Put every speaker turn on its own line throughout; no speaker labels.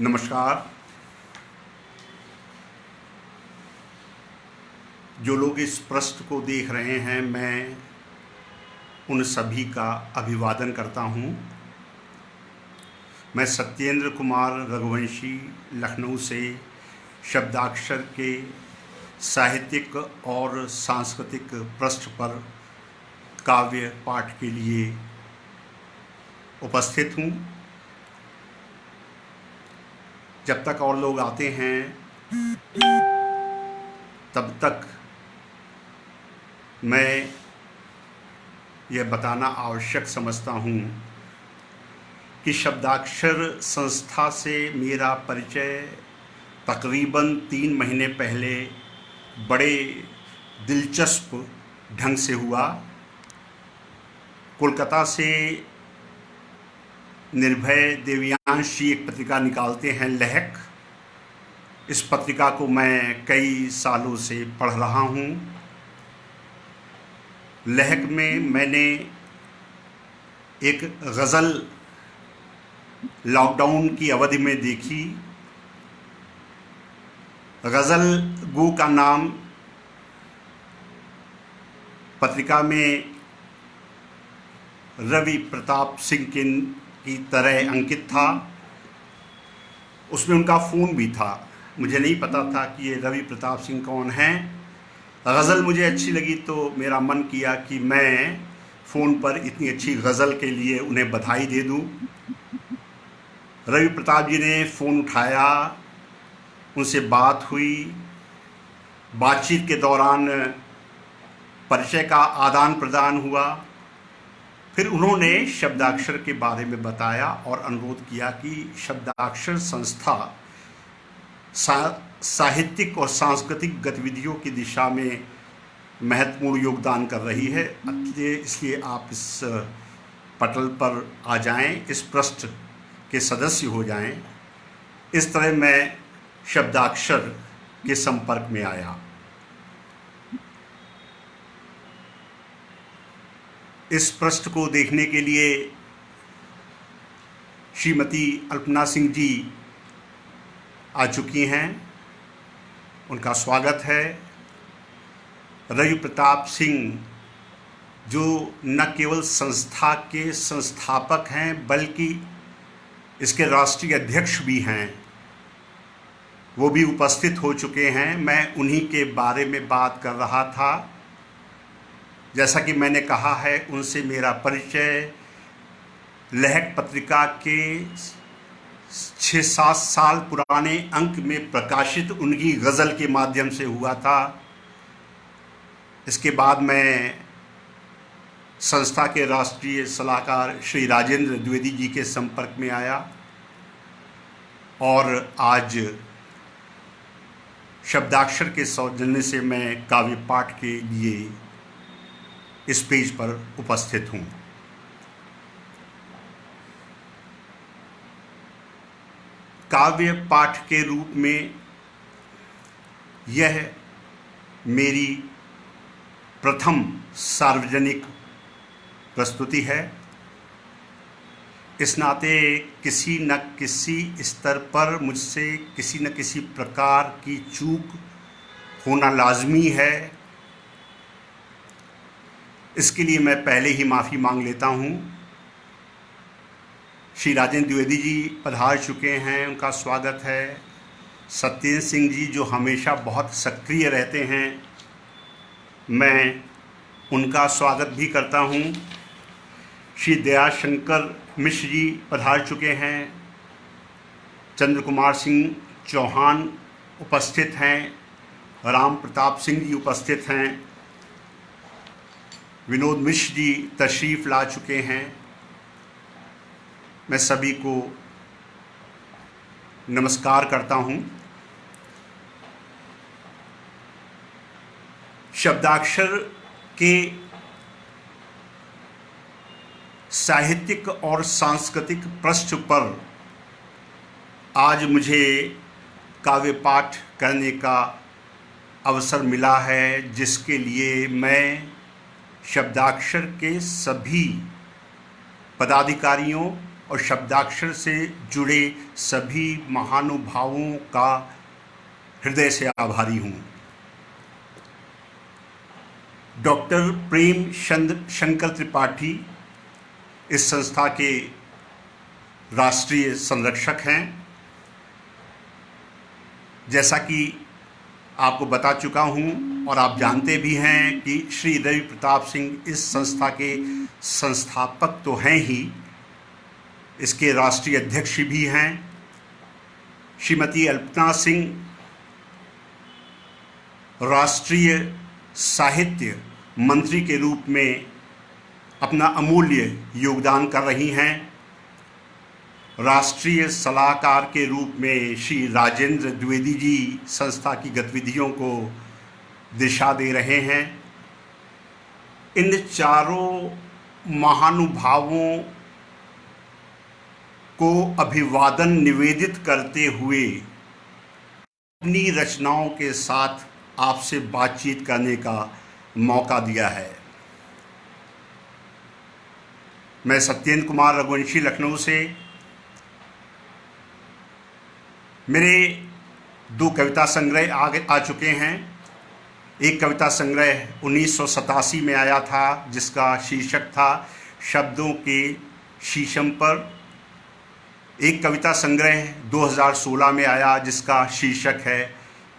नमस्कार। जो लोग इस पृष्ठ को देख रहे हैं, मैं उन सभी का अभिवादन करता हूं। मैं सत्येंद्र कुमार रघुवंशी लखनऊ से शब्दाक्षर के साहित्यिक और सांस्कृतिक पृष्ठ पर काव्य पाठ के लिए उपस्थित हूं। जब तक और लोग आते हैं तब तक मैं यह बताना आवश्यक समझता हूं कि शब्दाक्षर संस्था से मेरा परिचय तकरीबन 3 महीने पहले बड़े दिलचस्प ढंग से हुआ। कोलकाता से निर्भय देवयांश जी एक पत्रिका निकालते हैं, लहक। इस पत्रिका को मैं कई सालों से पढ़ रहा हूँ। लहक में मैंने एक गज़ल लॉकडाउन की अवधि में देखी। गज़ल गो का नाम पत्रिका में रवि प्रताप सिंह की तरह अंकित था। उसमें उनका फ़ोन भी था। मुझे नहीं पता था कि ये रवि प्रताप सिंह कौन हैं। गज़ल मुझे अच्छी लगी तो मेरा मन किया कि मैं फ़ोन पर इतनी अच्छी गज़ल के लिए उन्हें बधाई दे दूं। रवि प्रताप जी ने फ़ोन उठाया, उनसे बात हुई। बातचीत के दौरान परिचय का आदान प्रदान हुआ। फिर उन्होंने शब्दाक्षर के बारे में बताया और अनुरोध किया कि शब्दाक्षर संस्था साहित्यिक और सांस्कृतिक गतिविधियों की दिशा में महत्वपूर्ण योगदान कर रही है, इसलिए आप इस पटल पर आ जाएं, इस पृष्ठ के सदस्य हो जाएं। इस तरह मैं शब्दाक्षर के संपर्क में आया। इस पृष्ठ को देखने के लिए श्रीमती अल्पना सिंह जी आ चुकी हैं, उनका स्वागत है। रवि प्रताप सिंह जो न केवल संस्था के संस्थापक हैं बल्कि इसके राष्ट्रीय अध्यक्ष भी हैं, वो भी उपस्थित हो चुके हैं। मैं उन्हीं के बारे में बात कर रहा था। जैसा कि मैंने कहा है, उनसे मेरा परिचय लहक पत्रिका के 6-7 साल पुराने अंक में प्रकाशित उनकी गज़ल के माध्यम से हुआ था। इसके बाद मैं संस्था के राष्ट्रीय सलाहकार श्री राजेंद्र द्विवेदी जी के संपर्क में आया और आज शब्दाक्षर के सौजन्य से मैं काव्य पाठ के लिए इस पेज पर उपस्थित हूँ। काव्य पाठ के रूप में यह मेरी प्रथम सार्वजनिक प्रस्तुति है। इस नाते किसी न किसी स्तर पर मुझसे किसी न किसी प्रकार की चूक होना लाजमी है। इसके लिए मैं पहले ही माफ़ी मांग लेता हूँ। श्री राजेंद्र द्विवेदी जी पधार चुके हैं, उनका स्वागत है। सत्येंद्र सिंह जी जो हमेशा बहुत सक्रिय रहते हैं, मैं उनका स्वागत भी करता हूँ। श्री दयाशंकर मिश्र जी पधार चुके हैं। चंद्र कुमार सिंह चौहान उपस्थित हैं। राम प्रताप सिंह जी उपस्थित हैं। विनोद मिश्र जी तशरीफ़ ला चुके हैं। मैं सभी को नमस्कार करता हूँ। शब्दाक्षर के साहित्यिक और सांस्कृतिक पृष्ठ पर आज मुझे काव्य पाठ करने का अवसर मिला है, जिसके लिए मैं शब्दाक्षर के सभी पदाधिकारियों और शब्दाक्षर से जुड़े सभी महानुभावों का हृदय से आभारी हूँ। डॉक्टर प्रेम चंद्र शंकर त्रिपाठी इस संस्था के राष्ट्रीय संरक्षक हैं। जैसा कि आपको बता चुका हूं और आप जानते भी हैं कि श्री रवि प्रताप सिंह इस संस्था के संस्थापक तो हैं ही, इसके राष्ट्रीय अध्यक्ष भी हैं। श्रीमती अल्पना सिंह राष्ट्रीय साहित्य मंत्री के रूप में अपना अमूल्य योगदान कर रही हैं। राष्ट्रीय सलाहकार के रूप में श्री राजेंद्र द्विवेदी जी संस्था की गतिविधियों को दिशा दे रहे हैं। इन चारों महानुभावों को अभिवादन निवेदित करते हुए अपनी रचनाओं के साथ आपसे बातचीत करने का मौका दिया है। मैं सत्येंद्र कुमार रघुवंशी लखनऊ से। मेरे 2 कविता संग्रह आ चुके हैं। एक कविता संग्रह 1987 में आया था जिसका शीर्षक था शब्दों के शीशम पर। एक कविता संग्रह 2016 में आया जिसका शीर्षक है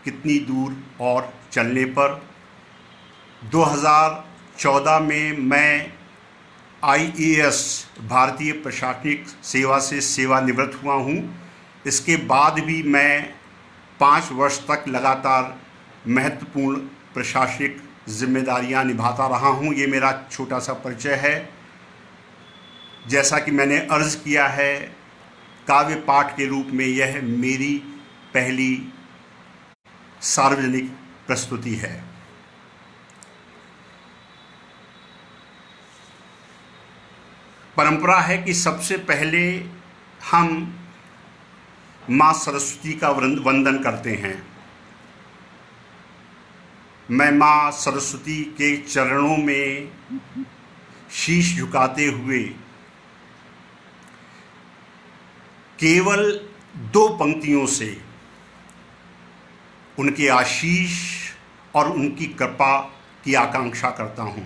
कितनी दूर और चलने पर। 2014 में मैं IAS भारतीय प्रशासनिक सेवा से सेवानिवृत्त हुआ हूँ। इसके बाद भी मैं 5 वर्ष तक लगातार महत्वपूर्ण प्रशासनिक जिम्मेदारियां निभाता रहा हूँ। ये मेरा छोटा सा परिचय है। जैसा कि मैंने अर्ज़ किया है, काव्य पाठ के रूप में यह मेरी पहली सार्वजनिक प्रस्तुति है। परंपरा है कि सबसे पहले हम माँ सरस्वती का वंदन करते हैं। मैं माँ सरस्वती के चरणों में शीश झुकाते हुए केवल 2 पंक्तियों से उनके आशीष और उनकी कृपा की आकांक्षा करता हूँ।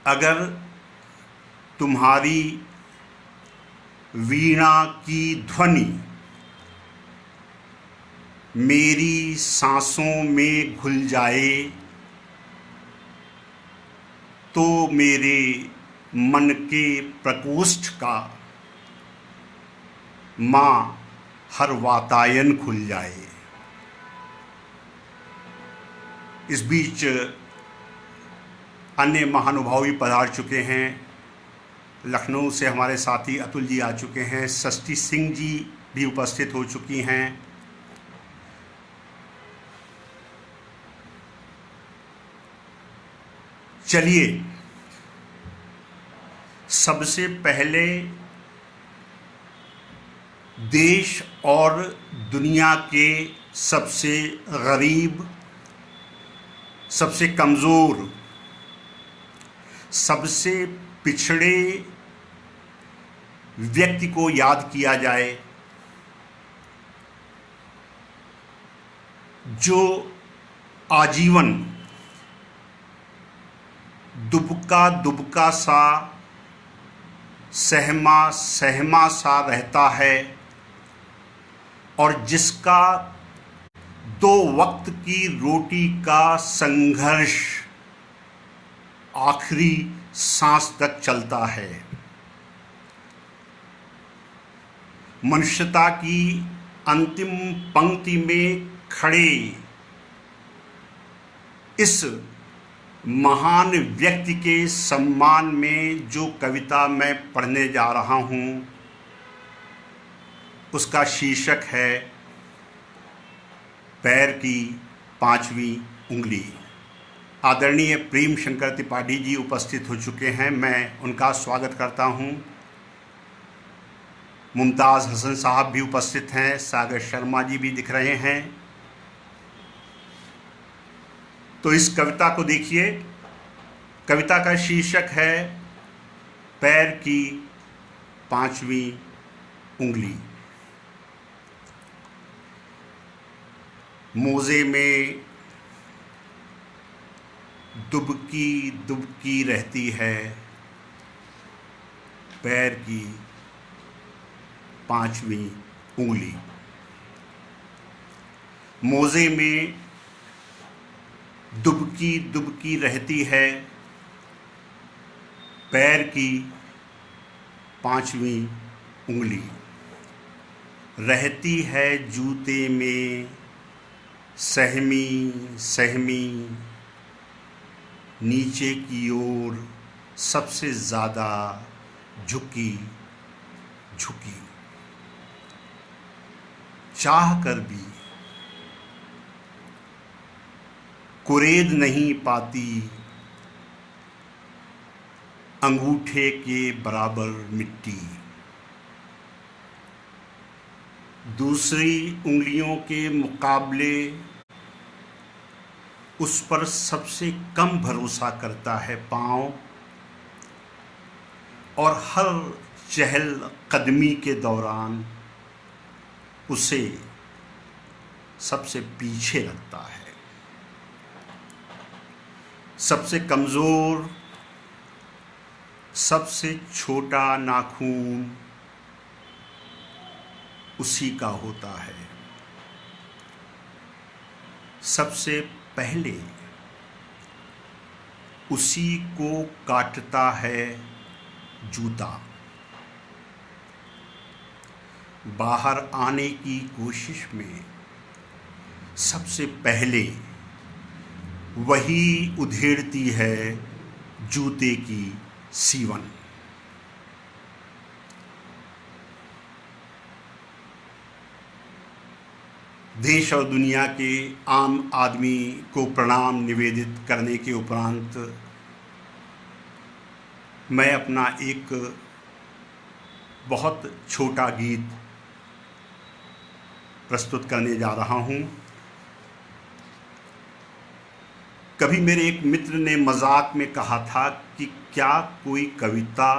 अगर तुम्हारी वीणा की ध्वनि मेरी सांसों में घुल जाए तो मेरे मन के प्रकोष्ठ का माँ हर वातायन खुल जाए। इस बीच अन्य महानुभाव भी पधार चुके हैं। लखनऊ से हमारे साथी अतुल जी आ चुके हैं। षष्ठी सिंह जी भी उपस्थित हो चुकी हैं। चलिए सबसे पहले देश और दुनिया के सबसे गरीब, सबसे कमज़ोर, सबसे पिछड़े व्यक्ति को याद किया जाए, जो आजीवन दुबका दुबका सा सहमा सहमा सा रहता है और जिसका 2 वक्त की रोटी का संघर्ष आखिरी सांस तक चलता है। मनुष्यता की अंतिम पंक्ति में खड़े इस महान व्यक्ति के सम्मान में जो कविता मैं पढ़ने जा रहा हूँ उसका शीर्षक है पैर की 5वीं उंगली। आदरणीय प्रेम शंकर त्रिपाठी जी उपस्थित हो चुके हैं। मैं उनका स्वागत करता हूं। मुमताज़ हसन साहब भी उपस्थित हैं। सागर शर्मा जी भी दिख रहे हैं। तो इस कविता को देखिए। कविता का शीर्षक है पैर की पांचवी उंगली। मोजे में दुबकी दुबकी रहती है पैर की पांचवी उंगली। मोजे में दुबकी दुबकी रहती है पैर की पांचवी उंगली। रहती है जूते में सहमी सहमी, नीचे की ओर सबसे ज़्यादा झुकी झुकी। चाह कर भी कुरेद नहीं पाती अंगूठे के बराबर मिट्टी। दूसरी उंगलियों के मुकाबले उस पर सबसे कम भरोसा करता है पाँव, और हर चहल कदमी के दौरान उसे सबसे पीछे रखता है। सबसे कमज़ोर, सबसे छोटा नाखून उसी का होता है। सबसे पहले उसी को काटता है जूता। बाहर आने की कोशिश में सबसे पहले वही उधेड़ती है जूते की सीवन। देश और दुनिया के आम आदमी को प्रणाम निवेदित करने के उपरांत मैं अपना एक बहुत छोटा गीत प्रस्तुत करने जा रहा हूँ। कभी मेरे एक मित्र ने मजाक में कहा था कि क्या कोई कविता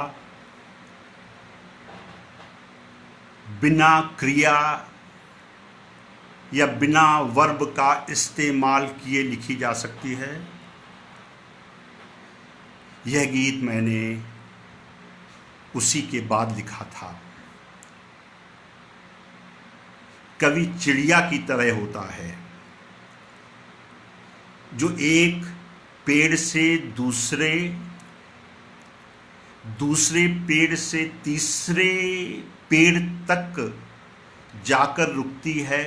बिना क्रिया या बिना वर्ब का इस्तेमाल किए लिखी जा सकती है। यह गीत मैंने उसी के बाद लिखा था। कवि चिड़िया की तरह होता है जो एक पेड़ से दूसरे पेड़ से तीसरे पेड़ तक जाकर रुकती है,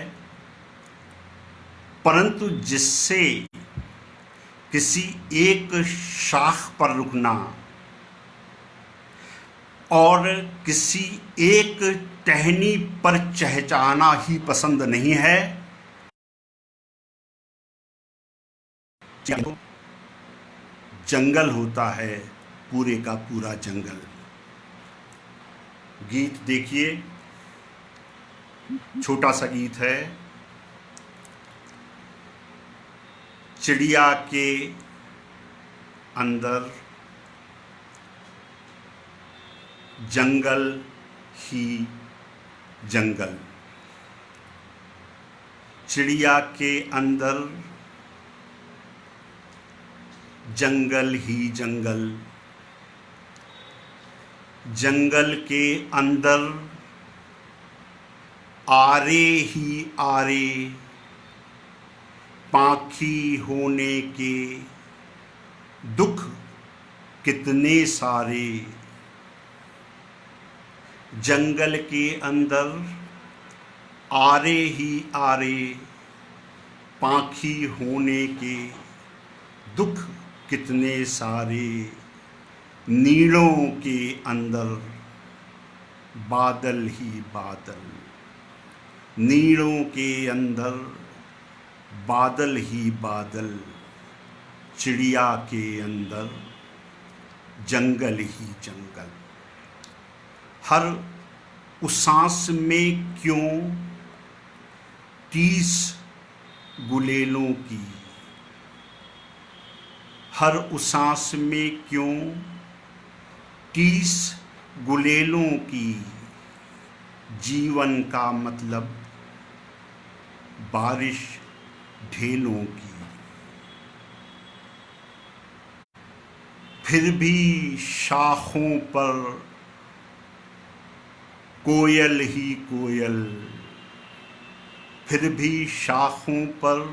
परंतु जिससे किसी एक शाख पर रुकना और किसी एक टहनी पर चहचहाना ही पसंद नहीं है। जंगल होता है पूरे का पूरा जंगल। गीत देखिए, छोटा सा गीत है। चिड़िया के अंदर जंगल ही जंगल। चिड़िया के अंदर जंगल ही जंगल। जंगल के अंदर आरे ही आरे, पाखी होने के दुख कितने सारे। जंगल के अंदर आरे ही आरे, पाखी होने के दुख कितने सारे। नीड़ों के अंदर बादल ही बादल। नीड़ों के अंदर बादल ही बादल। चिड़िया के अंदर जंगल ही जंगल। हर उस सांस में क्यों 30 गुलेलों की, हर उस सांस में क्यों 30 गुलेलों की, जीवन का मतलब बारिश ढेलों की। फिर भी शाखों पर कोयल ही कोयल, फिर भी शाखों पर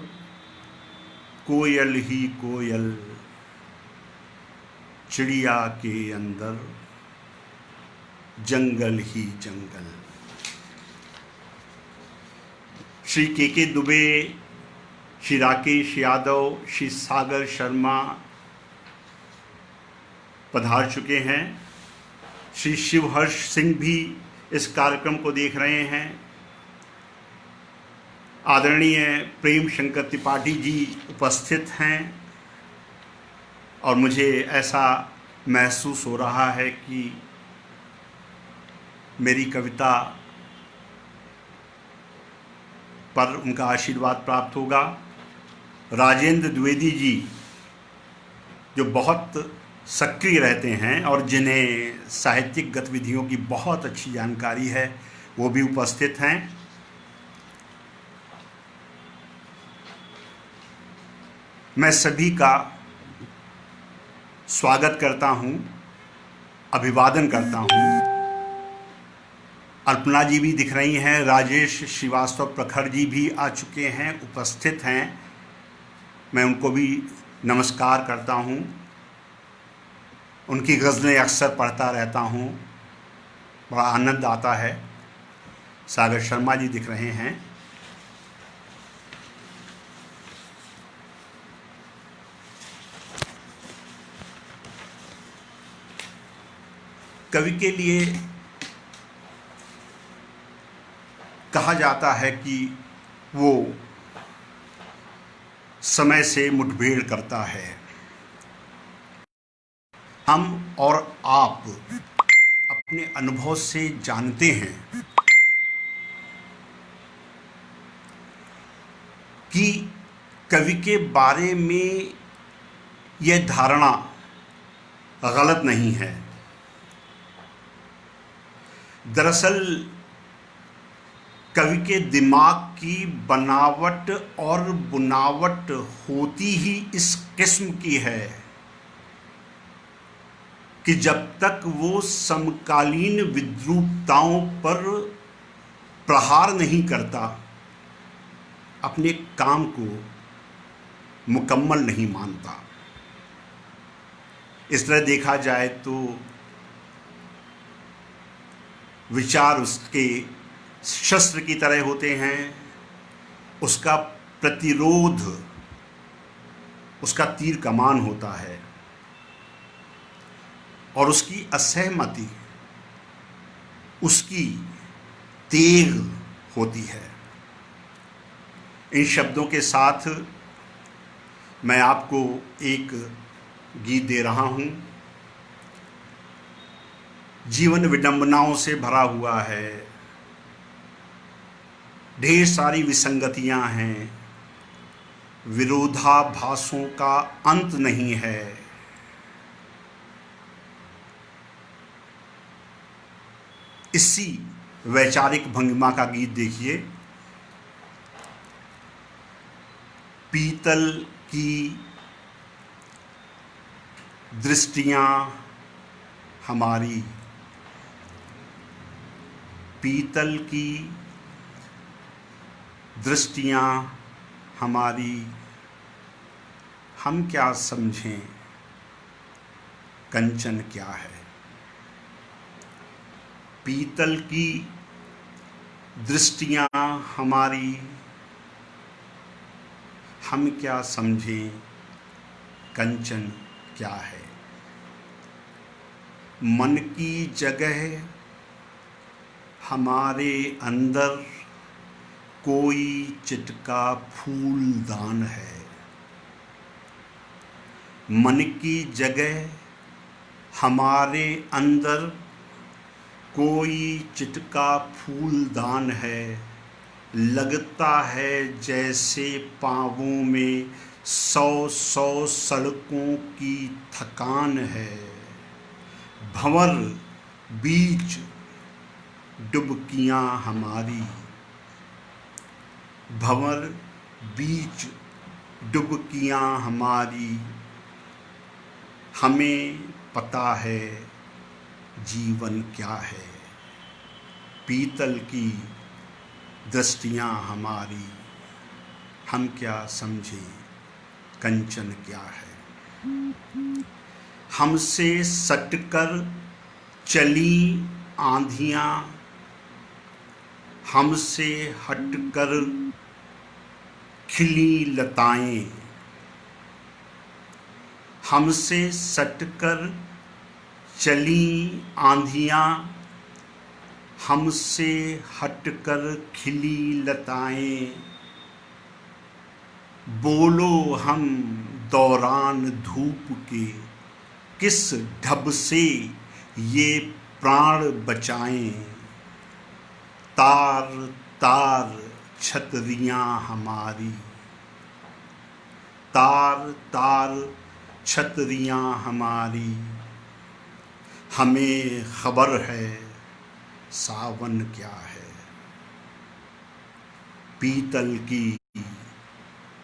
कोयल ही कोयल, चिड़िया के अंदर जंगल ही जंगल। श्री के दुबे, श्री राकेश यादव, श्री सागर शर्मा पधार चुके हैं। श्री शिवहर्ष सिंह भी इस कार्यक्रम को देख रहे हैं। आदरणीय प्रेम शंकर त्रिपाठी जी उपस्थित हैं और मुझे ऐसा महसूस हो रहा है कि मेरी कविता पर उनका आशीर्वाद प्राप्त होगा। राजेंद्र द्विवेदी जी जो बहुत सक्रिय रहते हैं और जिन्हें साहित्यिक गतिविधियों की बहुत अच्छी जानकारी है, वो भी उपस्थित हैं। मैं सभी का स्वागत करता हूं, अभिवादन करता हूं। अल्पना जी भी दिख रही हैं, राजेश श्रीवास्तव प्रखर जी भी आ चुके हैं, उपस्थित हैं। मैं उनको भी नमस्कार करता हूं। उनकी गज़लें अक्सर पढ़ता रहता हूं, बड़ा आनंद आता है। सागर शर्मा जी दिख रहे हैं। कवि के लिए कहा जाता है कि वो समय से मुठभेड़ करता है। हम और आप अपने अनुभव से जानते हैं कि कवि के बारे में यह धारणा गलत नहीं है। दरअसल कवि के दिमाग की बनावट और बुनावट होती ही इस किस्म की है कि जब तक वो समकालीन विद्रूपताओं पर प्रहार नहीं करता, अपने काम को मुकम्मल नहीं मानता। इस तरह देखा जाए तो विचार उसके शस्त्र की तरह होते हैं, उसका प्रतिरोध उसका तीर कमान होता है और उसकी असहमति उसकी तेग होती है। इन शब्दों के साथ मैं आपको एक गीत दे रहा हूँ। जीवन विडंबनाओं से भरा हुआ है, ढेर सारी विसंगतियां हैं, विरोधाभासों का अंत नहीं है। इसी वैचारिक भंगिमा का गीत देखिए। पीतल की दृष्टियां हमारी, पीतल की दृष्टियां हमारी, हम क्या समझें कंचन क्या है। पीतल की दृष्टियां हमारी, हम क्या समझें कंचन क्या है। मन की जगह हमारे अंदर कोई चिटका फूलदान है। मन की जगह हमारे अंदर कोई चिटका फूलदान है। लगता है जैसे पाँवों में सौ सौ सड़कों की थकान है, भंवर बीच डुबकियां हमारी, भंवर बीच डुबकियां हमारी। हमें पता है जीवन क्या है, पीतल की दृष्टियां हमारी। हम क्या समझे कंचन क्या है। हमसे सटकर चली आंधियां, हमसे हटकर खिली लताएं, हमसे सटकर चली आंधियां, हमसे हटकर खिली लताएं। बोलो हम दौरान धूप के किस ढब से ये प्राण बचाएं। तार तार छतरियां हमारी, तार तार छतरियां हमारी। हमें खबर है सावन क्या है, पीतल की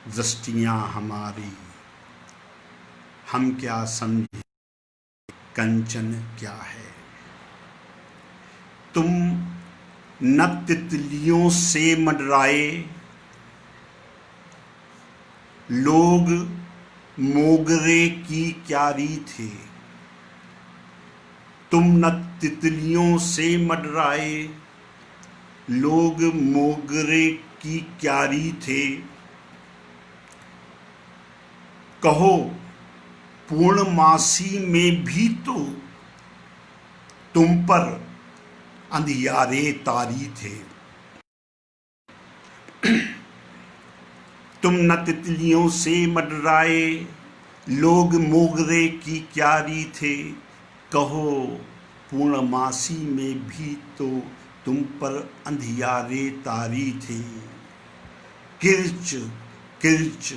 दृष्टियां हमारी। हम क्या समझे कंचन क्या है। तुम न तितलियों से मंडराए, लोग मोगरे की क्यारी थे। तुम न तितलियों से मंडराए, लोग मोगरे की क्यारी थे। कहो पूर्णमासी में भी तो तुम पर अंधियारे तारी थे। तुम न तितलियों से मंडराए, लोग मोगरे की क्यारी थे। कहो पूर्णमासी में भी तो तुम पर अंधियारे तारी थे। किर्च किर्च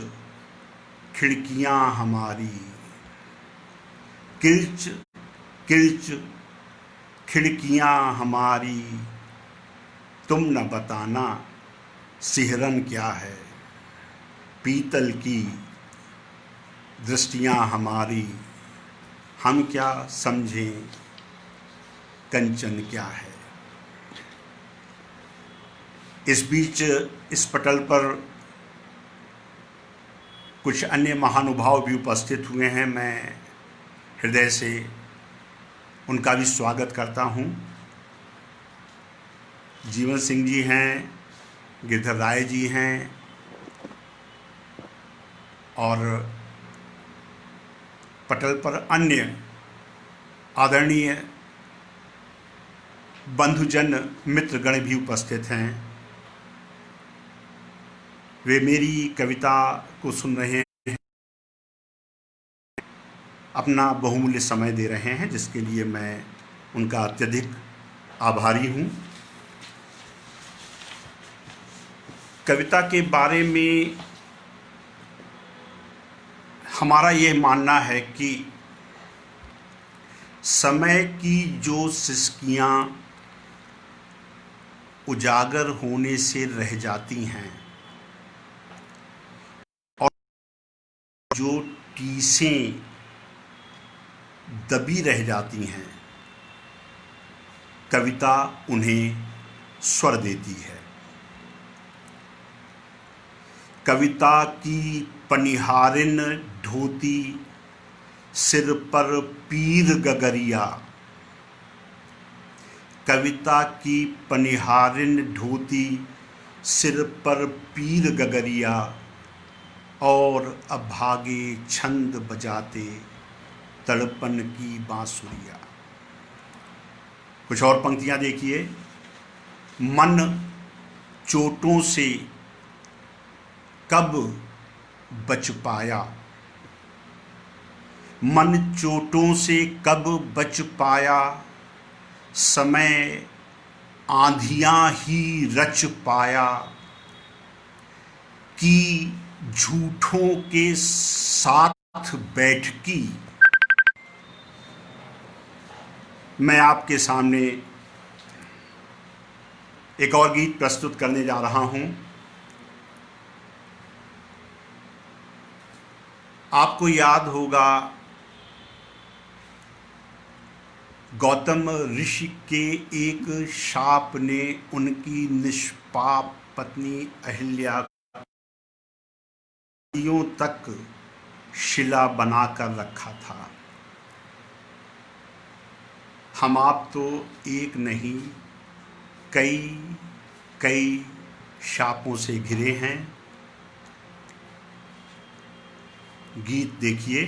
खिड़कियां हमारी, किर्च किर्च खिड़कियां हमारी। तुम न बताना सिहरन क्या है, पीतल की दृष्टियां हमारी। हम क्या समझें कंचन क्या है। इस बीच इस पटल पर कुछ अन्य महानुभाव भी उपस्थित हुए हैं। मैं हृदय से उनका भी स्वागत करता हूं। जीवन सिंह जी हैं, गिरधर राय जी हैं और पटल पर अन्य आदरणीय बंधुजन मित्रगण भी उपस्थित हैं। वे मेरी कविता को सुन रहे हैं, अपना बहुमूल्य समय दे रहे हैं, जिसके लिए मैं उनका अत्यधिक आभारी हूँ। कविता के बारे में हमारा ये मानना है कि समय की जो सिसकियाँ उजागर होने से रह जाती हैं और जो टीसें दबी रह जाती हैं, कविता उन्हें स्वर देती है। कविता की पनिहारिन ढोती, सिर पर पीर गगरिया। कविता की पनिहारिन ढोती, सिर पर पीर गगरिया। और अभागे छंद बजाते तड़पन की बांसुरिया। कुछ और पंक्तियां देखिए। मन चोटों से कब बच पाया, मन चोटों से कब बच पाया। समय आंधियां ही रच पाया, कि झूठों के साथ बैठकी मैं आपके सामने एक और गीत प्रस्तुत करने जा रहा हूं। आपको याद होगा गौतम ऋषि के एक शाप ने उनकी निष्पाप पत्नी अहिल्या सदियों तक शिला बनाकर रखा था। हम आप तो एक नहीं कई कई शापों से घिरे हैं। गीत देखिए।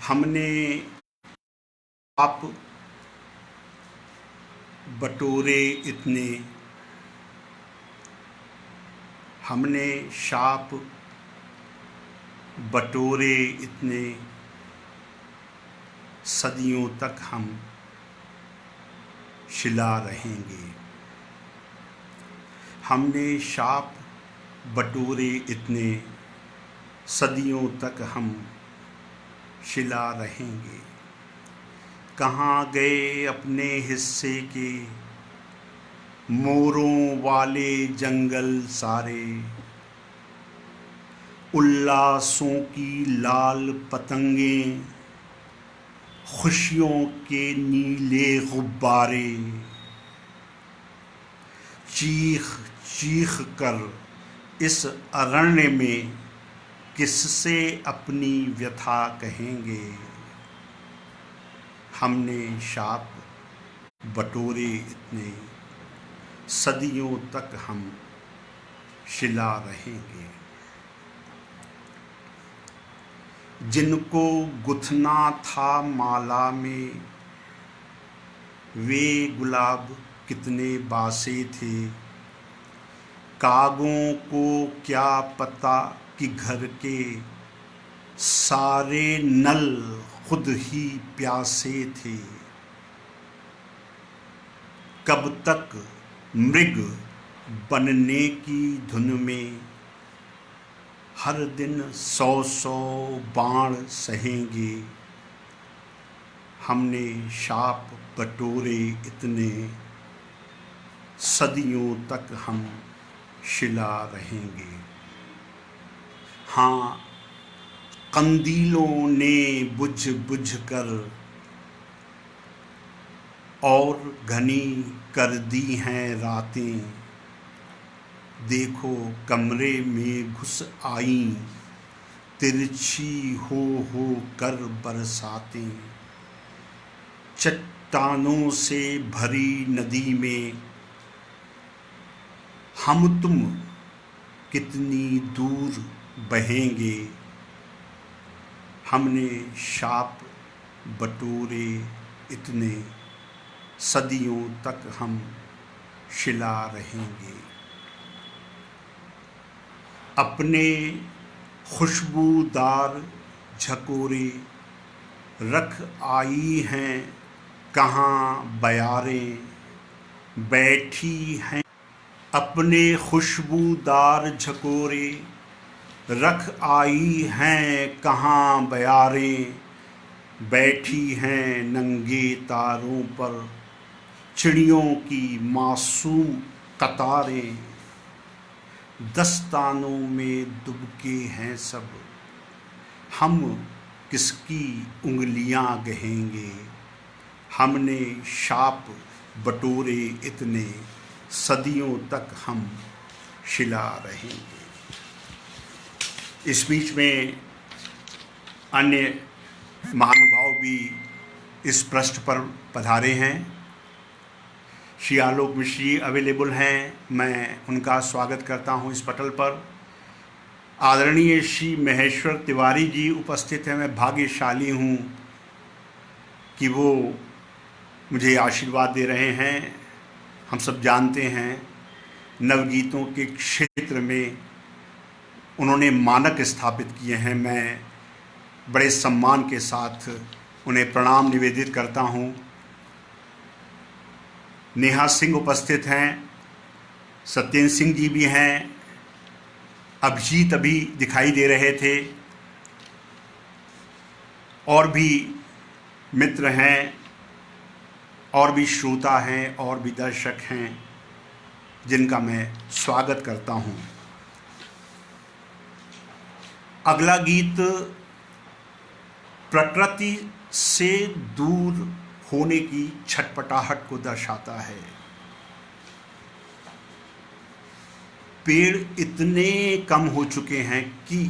हमने आप बटोरे इतने, हमने शाप बटोरे इतने, सदियों तक हम शिला रहेंगे। हमने शाप बटोरे इतने, सदियों तक हम शिला रहेंगे। कहाँ गए अपने हिस्से के मोरों वाले जंगल सारे, उल्लासों की लाल पतंगें, खुशियों के नीले गुब्बारे, चीख चीख कर इस अरण्य में किससे अपनी व्यथा कहेंगे। हमने शाप बटोरे इतने, सदियों तक हम शिला रहेंगे। जिनको गुथना था माला में, वे गुलाब कितने बासे थे। कागों को क्या पता कि घर के सारे नल खुद ही प्यासे थे। कब तक मृग बनने की धुन में हर दिन 100-100 बाण सहेंगे। हमने शाप बटोरे इतने, सदियों तक हम शिला रहेंगे। हाँ, कंदीलों ने बुझ बुझ कर और घनी कर दी हैं रातें। देखो कमरे में घुस आई तिरछी हो कर बरसातें। चट्टानों से भरी नदी में हम तुम कितनी दूर बहेंगे। हमने शाप बटोरे इतने, सदियों तक हम शिला रहेंगे। अपने खुशबूदार झकोरे रख आई हैं कहाँ बयारें, बैठी हैं। अपने खुशबूदार झकोरे रख आई हैं कहाँ बयारें, बैठी हैं नंगे तारों पर चिड़ियों की मासूम कतारें। दस्तानों में दुबके हैं सब, हम किसकी उंगलियां गहेंगे। हमने शाप बटोरे इतने, सदियों तक हम शिला रहेंगे। इस बीच में अन्य महानुभाव भी इस पृष्ठ पर पधारे हैं। श्री आलोक मिश्र जी अवेलेबल हैं, मैं उनका स्वागत करता हूं इस पटल पर। आदरणीय श्री महेश्वर तिवारी जी उपस्थित हैं। मैं भाग्यशाली हूं कि वो मुझे आशीर्वाद दे रहे हैं। हम सब जानते हैं नवगीतों के क्षेत्र में उन्होंने मानक स्थापित किए हैं। मैं बड़े सम्मान के साथ उन्हें प्रणाम निवेदित करता हूं। नेहा सिंह उपस्थित हैं, सत्येंद्र सिंह जी भी हैं, अभिजीत अभी दिखाई दे रहे थे, और भी मित्र हैं, और भी श्रोता हैं, और भी दर्शक हैं जिनका मैं स्वागत करता हूं। अगला गीत प्रकृति से दूर होने की छटपटाहट को दर्शाता है। पेड़ इतने कम हो चुके हैं कि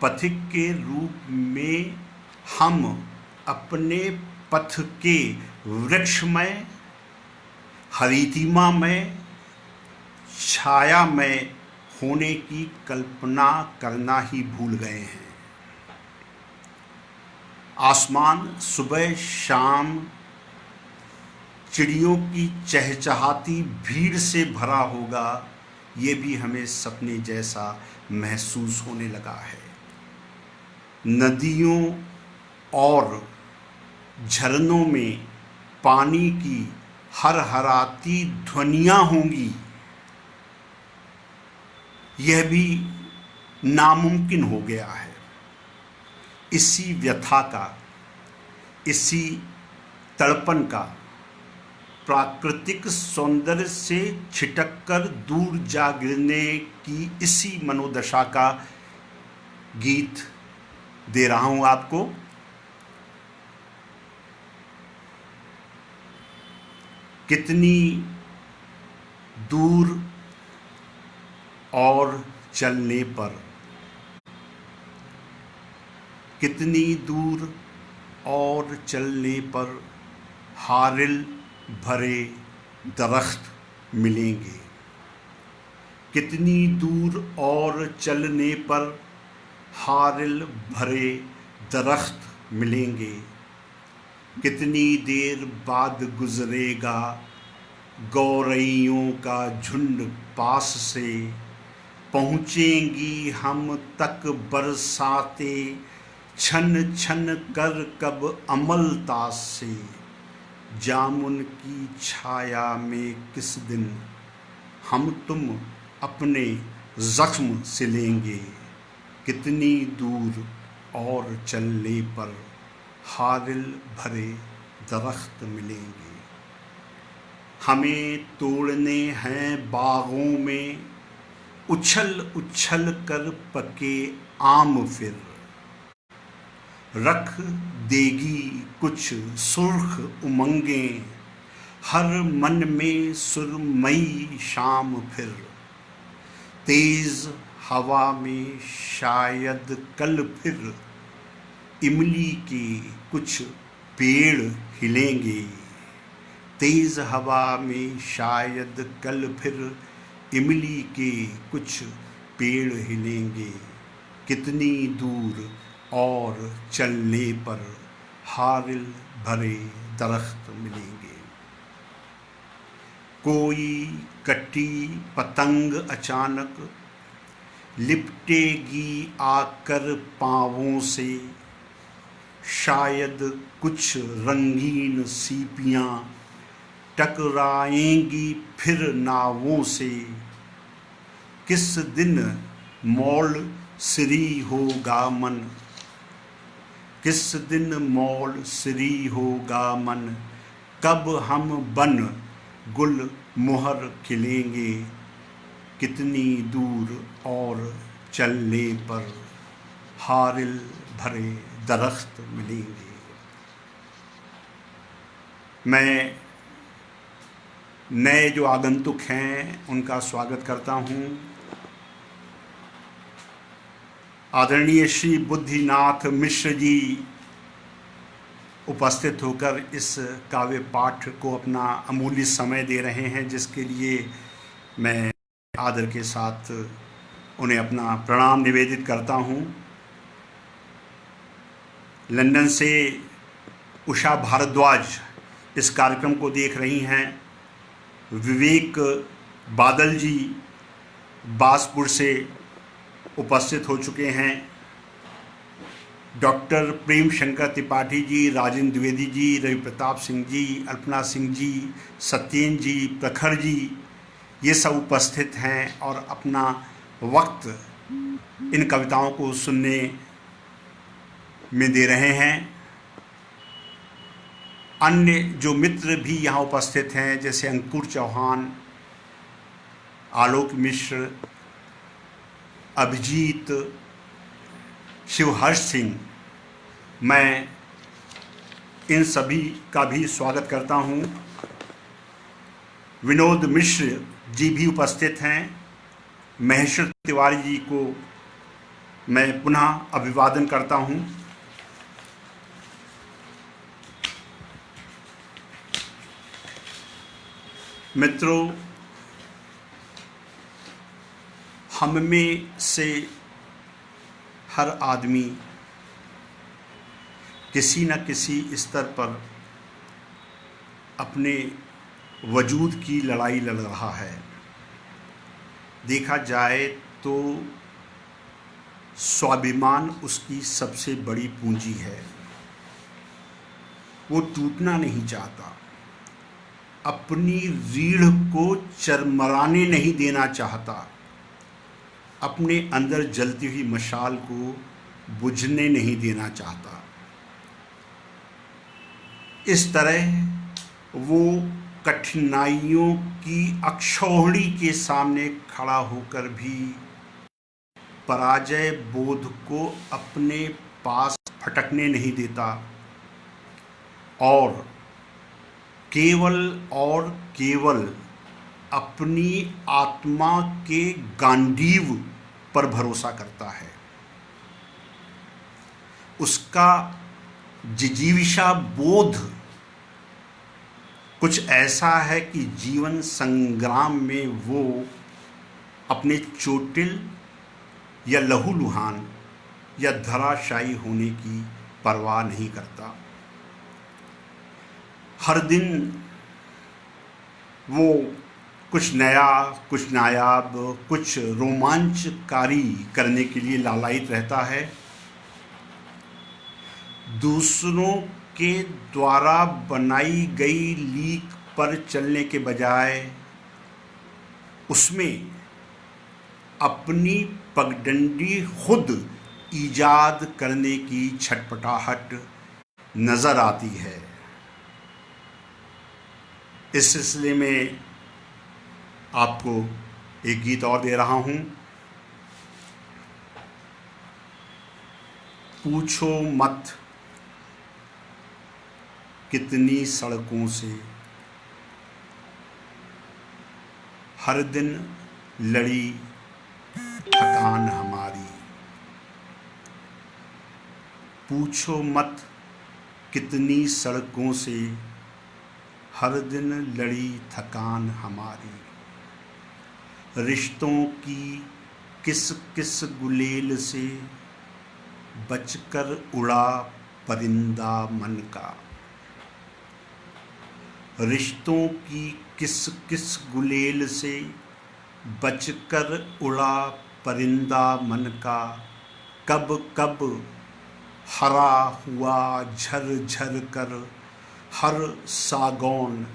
पथिक के रूप में हम अपने पथ के वृक्षमय, हरितिमामय, छायामय होने की कल्पना करना ही भूल गए हैं। आसमान सुबह शाम चिड़ियों की चहचहाती भीड़ से भरा होगा, ये भी हमें सपने जैसा महसूस होने लगा है। नदियों और झरनों में पानी की हरहराती ध्वनियाँ होंगी, यह भी नामुमकिन हो गया है। इसी व्यथा का, इसी तड़पन का प्राकृतिक सौंदर्य से छिटककर दूर जा गिरने की इसी मनोदशा का गीत दे रहा हूं आपको। कितनी दूर और चलने पर, कितनी दूर और चलने पर हारिल भरे दरख्त मिलेंगे। कितनी दूर और चलने पर हारिल भरे दरख्त मिलेंगे। कितनी देर बाद गुजरेगा गौरैयों का झुंड पास से, पहुँचेंगी हम तक बरसाते छन छन कर कब अमलतास से। जामुन की छाया में किस दिन हम तुम अपने जख्म सिलेंगे। कितनी दूर और चलने पर हारिल भरे दरख्त मिलेंगे। हमें तोड़ने हैं बागों में उछल उछल कर पके आम, फिर रख देगी कुछ सुर्ख उमंगें हर मन में सुरमई शाम। फिर तेज हवा में शायद कल फिर इमली के कुछ पेड़ हिलेंगे। तेज हवा में शायद कल फिर इमली के कुछ पेड़ हिलेंगे। कितनी दूर और चलने पर हारिल भरे दरख्त मिलेंगे। कोई कटी पतंग अचानक लिपटेगी आकर पाँवों से, शायद कुछ रंगीन सीपियाँ टकराएंगी फिर नावों से। किस दिन मौल श्री होगा मन, किस दिन मौल श्री होगा मन, कब हम बन गुल मोहर खिलेंगे। कितनी दूर और चलने पर हारिल भरे दरख्त मिलेंगे। मैं नए जो आगंतुक हैं उनका स्वागत करता हूं। आदरणीय श्री बुद्धिनाथ मिश्र जी उपस्थित होकर इस काव्य पाठ को अपना अमूल्य समय दे रहे हैं, जिसके लिए मैं आदर के साथ उन्हें अपना प्रणाम निवेदित करता हूं। लंदन से उषा भारद्वाज इस कार्यक्रम को देख रही हैं। विवेक बादल जी बासपुर से उपस्थित हो चुके हैं। डॉक्टर प्रेम शंकर त्रिपाठी जी, राजेंद्र द्विवेदी जी, रवि प्रताप सिंह जी, अल्पना सिंह जी, सत्येंद्र जी, प्रखर जी, ये सब उपस्थित हैं और अपना वक्त इन कविताओं को सुनने में दे रहे हैं। अन्य जो मित्र भी यहाँ उपस्थित हैं, जैसे अंकुर चौहान, आलोक मिश्र, अभिजीत, शिवहर्ष सिंह, मैं इन सभी का भी स्वागत करता हूँ। विनोद मिश्र जी भी उपस्थित हैं। महेश्वर तिवारी जी को मैं पुनः अभिवादन करता हूँ। मित्रों, हम में से हर आदमी किसी न किसी स्तर पर अपने वजूद की लड़ाई लड़ रहा है। देखा जाए तो स्वाभिमान उसकी सबसे बड़ी पूंजी है। वो टूटना नहीं चाहता, अपनी रीढ़ को चरमराने नहीं देना चाहता, अपने अंदर जलती हुई मशाल को बुझने नहीं देना चाहता। इस तरह वो कठिनाइयों की अक्षौहिणी के सामने खड़ा होकर भी पराजय बोध को अपने पास फटकने नहीं देता और केवल अपनी आत्मा के गांडीव पर भरोसा करता है। उसका जिजीविषा बोध कुछ ऐसा है कि जीवन संग्राम में वो अपने चोटिल या लहूलुहान या धराशायी होने की परवाह नहीं करता। हर दिन वो कुछ नया, कुछ नायाब, कुछ रोमांचकारी करने के लिए लालायित रहता है। दूसरों के द्वारा बनाई गई लीक पर चलने के बजाय उसमें अपनी पगडंडी खुद ईजाद करने की छटपटाहट नजर आती है। इस सिलसिले में आपको एक गीत और दे रहा हूँ। पूछो मत कितनी सड़कों से हर दिन लड़ी थकान हमारी। पूछो मत कितनी सड़कों से हर दिन लड़ी थकान हमारी। रिश्तों की किस किस गुलेल से बचकर उड़ा परिंदा मन का। रिश्तों की किस किस गुलेल से बचकर उड़ा परिंदा मन का। कब कब हरा हुआ झर झर कर हर सागौन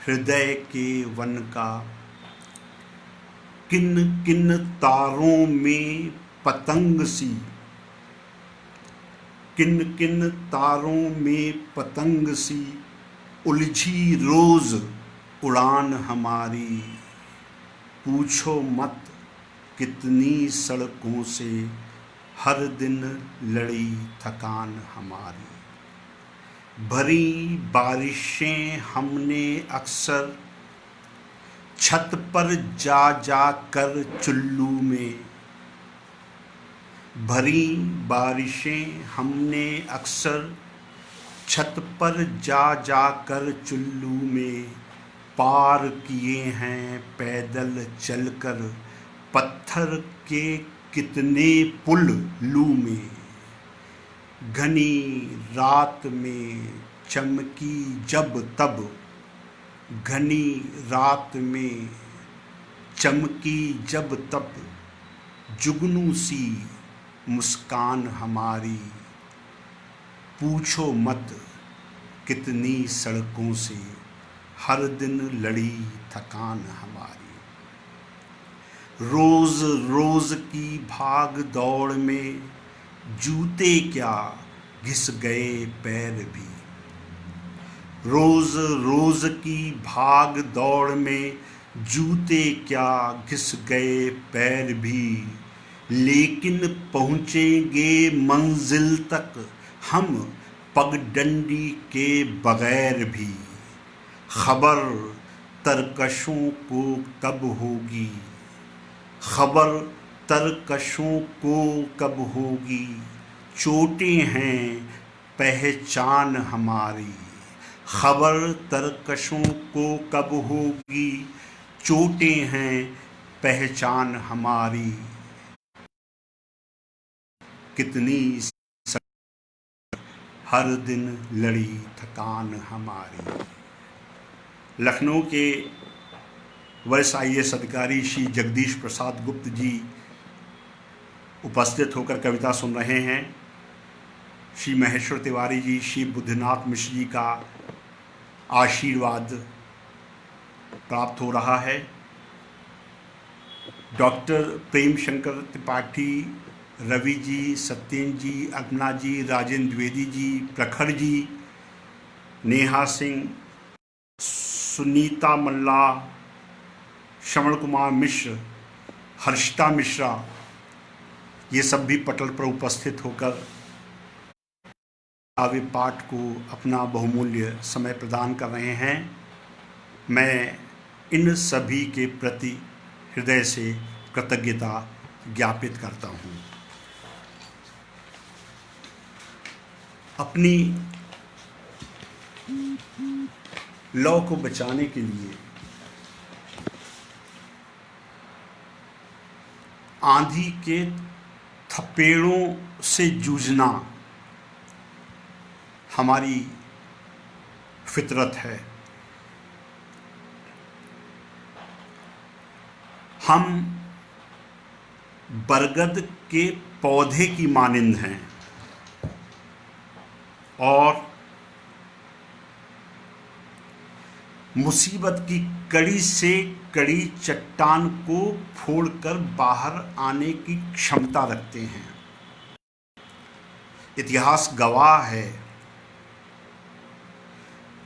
हृदय के वन का। किन किन तारों में पतंग सी, किन किन तारों में पतंग सी उलझी रोज उड़ान हमारी। पूछो मत कितनी सड़कों से हर दिन लड़ी थकान हमारी। भरी बारिशें हमने अक्सर छत पर जा जा कर चुल्लू में। भरी बारिशें हमने अक्सर छत पर जा जा कर चुल्लू में पार किए हैं पैदल चलकर पत्थर के कितने पुल लू में। घनी रात में चमकी जब तब, घनी रात में चमकी जब तब जुगनू सी मुस्कान हमारी। पूछो मत कितनी सड़कों से हर दिन लड़ी थकान हमारी। रोज रोज की भाग दौड़ में जूते क्या घिस गए पैर भी। रोज रोज की भाग दौड़ में जूते क्या घिस गए पैर भी, लेकिन पहुँचेंगे मंजिल तक हम पगडंडी के बगैर भी। खबर तरकशों को कब होगी, खबर तरकशों को कब होगी, चोटें हैं पहचान हमारी। खबर तरकशों को कब होगी, चोटें हैं पहचान हमारी। कितनी हर दिन लड़ी थकान हमारी। लखनऊ के वरिष्ठ IAS अधिकारी श्री जगदीश प्रसाद गुप्त जी उपस्थित होकर कविता सुन रहे हैं। श्री महेश्वर तिवारी जी, श्री बुद्धनाथ मिश्र जी का आशीर्वाद प्राप्त हो रहा है। डॉक्टर प्रेम शंकर त्रिपाठी, रवि जी, सत्येंद्र जी, अल्पना जी, राजेंद्र द्विवेदी जी, प्रखर जी, नेहा सिंह, सुनीता मल्ला, श्रवण कुमार मिश्र, हर्षिता मिश्रा, ये सब भी पटल पर उपस्थित होकर काव्य पाठ को अपना बहुमूल्य समय प्रदान कर रहे हैं। मैं इन सभी के प्रति हृदय से कृतज्ञता ज्ञापित करता हूँ। अपनी लौ को बचाने के लिए आंधी के थपेड़ों से जूझना हमारी फितरत है। हम बरगद के पौधे की मानिंद हैं और मुसीबत की कड़ी से कड़ी चट्टान को फोड़कर बाहर आने की क्षमता रखते हैं। इतिहास गवाह है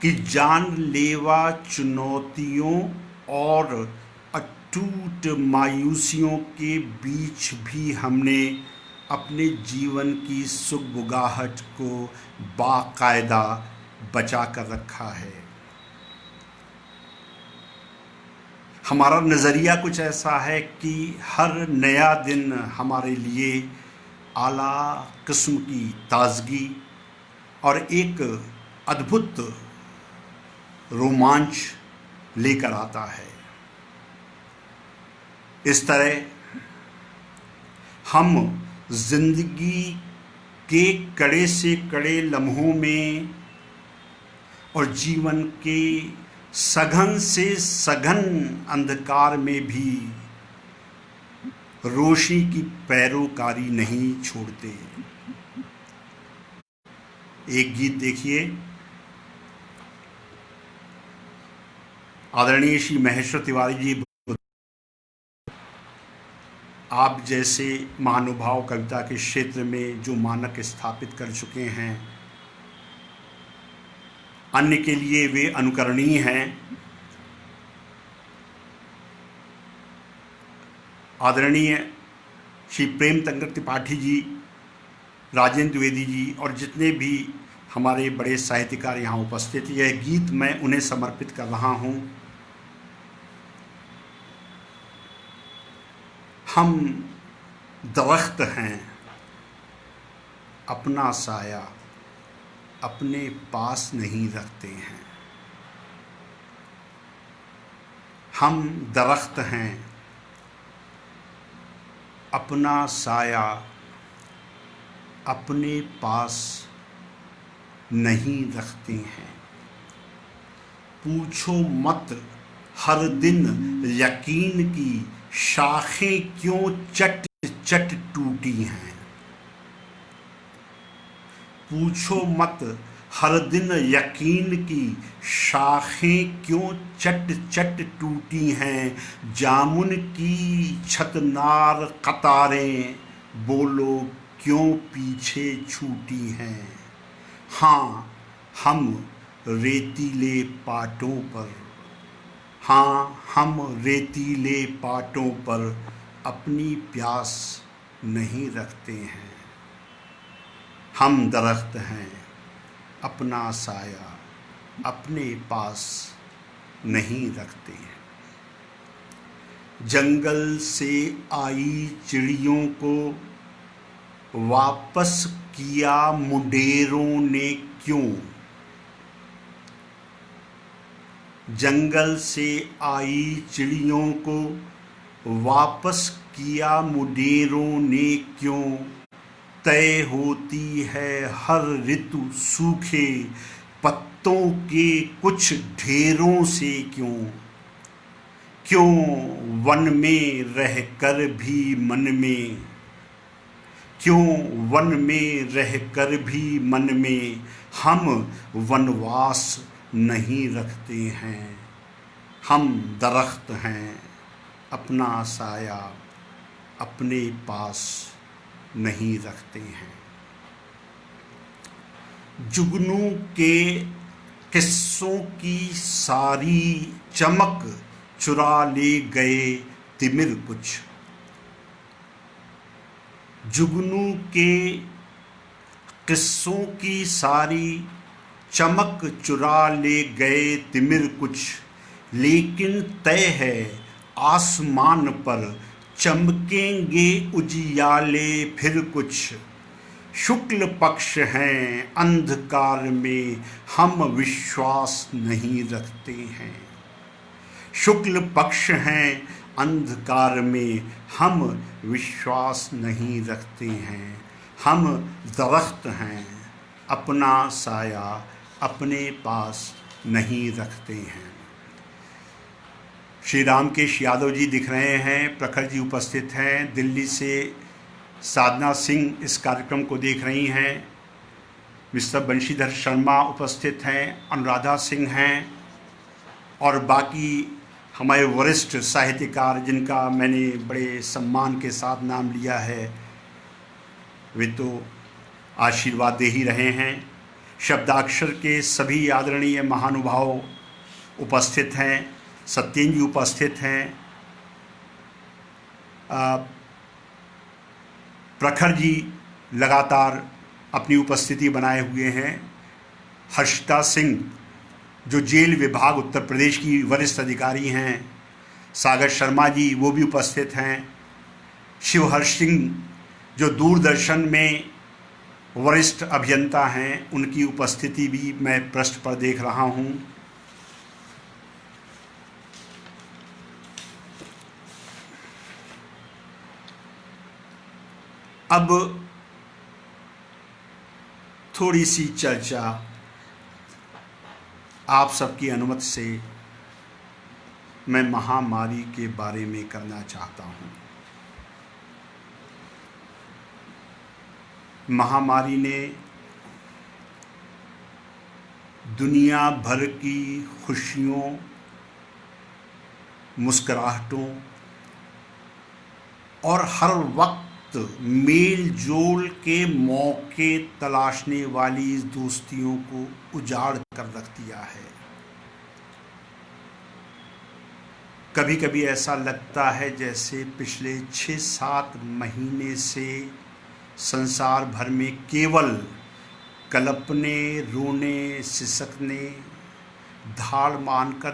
कि जानलेवा चुनौतियों और अटूट मायूसियों के बीच भी हमने अपने जीवन की सुगबुगाहट को बाकायदा बचा कर रखा है। हमारा नज़रिया कुछ ऐसा है कि हर नया दिन हमारे लिए आला किस्म की ताजगी और एक अद्भुत रोमांच लेकर आता है। इस तरह हम जिंदगी के कड़े से कड़े लम्हों में और जीवन के सघन से सघन अंधकार में भी रोशनी की पैरोकारी नहीं छोड़ते। एक गीत देखिए, आदरणीय श्री महेश्वर तिवारी जी, आप जैसे महानुभाव कविता के क्षेत्र में जो मानक स्थापित कर चुके हैं, अन्य के लिए वे अनुकरणीय हैं। आदरणीय श्री प्रेम तंकर त्रिपाठी जी, राजेंद्र द्विवेदी जी और जितने भी हमारे बड़े साहित्यकार यहाँ उपस्थित, यह गीत मैं उन्हें समर्पित कर रहा हूँ। हम दरख्त हैं, अपना साया अपने पास नहीं रखते हैं। हम दरख्त हैं, अपना साया अपने पास नहीं रखते हैं। पूछो मत हर दिन यकीन की शाखें क्यों चट टूटी हैं। पूछो मत हर दिन यकीन की शाखें क्यों चट चट टूटी हैं, जामुन की छतनार कतारें बोलो क्यों पीछे छूटी हैं। हाँ हम रेतीले पाटों पर, हाँ हम रेतीले पाटों पर अपनी प्यास नहीं रखते हैं। हम दरख्त हैं, अपना साया अपने पास नहीं रखते हैं। जंगल से आई चिड़ियों को वापस किया मुंडेरों ने क्यों। जंगल से आई चिड़ियों को वापस किया मुंडेरों ने क्यों। तय होती है हर ऋतु सूखे पत्तों के कुछ ढेरों से क्यों। क्यों वन में रहकर भी मन में, क्यों वन में रहकर भी मन में हम वनवास नहीं रखते हैं। हम दरख्त हैं, अपना साया अपने पास नहीं रखते हैं। जुगनू के किस्सों की सारी चमक चुरा ले गए तिमिर कुछ। जुगनू के किस्सों की सारी चमक चुरा ले गए तिमिर कुछ। लेकिन तय है आसमान पर चमकेंगे उजियाले फिर कुछ। शुक्ल पक्ष हैं अंधकार में हम विश्वास नहीं रखते हैं। शुक्ल पक्ष हैं अंधकार में हम विश्वास नहीं रखते हैं। हम दरख्त हैं, अपना साया अपने पास नहीं रखते हैं। श्री रामकेश यादव जी दिख रहे हैं, प्रखर जी उपस्थित हैं, दिल्ली से साधना सिंह इस कार्यक्रम को देख रही हैं, मिस्टर बंशीधर शर्मा उपस्थित हैं, अनुराधा सिंह हैं और बाकी हमारे वरिष्ठ साहित्यकार जिनका मैंने बड़े सम्मान के साथ नाम लिया है वे तो आशीर्वाद दे ही रहे हैं। शब्दाक्षर के सभी आदरणीय महानुभाव उपस्थित हैं, सत्येन जी उपस्थित हैं, प्रखर जी लगातार अपनी उपस्थिति बनाए हुए हैं। हर्षिता सिंह जो जेल विभाग उत्तर प्रदेश की वरिष्ठ अधिकारी हैं, सागर शर्मा जी वो भी उपस्थित हैं। शिवहर्ष सिंह जो दूरदर्शन में वरिष्ठ अभियंता हैं, उनकी उपस्थिति भी मैं पृष्ठ पर देख रहा हूं। अब थोड़ी सी चर्चा आप सबकी अनुमति से मैं महामारी के बारे में करना चाहता हूं। महामारी ने दुनिया भर की खुशियों, मुस्कुराहटों और हर वक्त मेल जोल के मौके तलाशने वाली इस दोस्तियों को उजाड़ कर रख दिया है। कभी कभी ऐसा लगता है जैसे पिछले 6-7 महीने से संसार भर में केवल कल्पने, रोने, सिसकने, धाड़ मानकर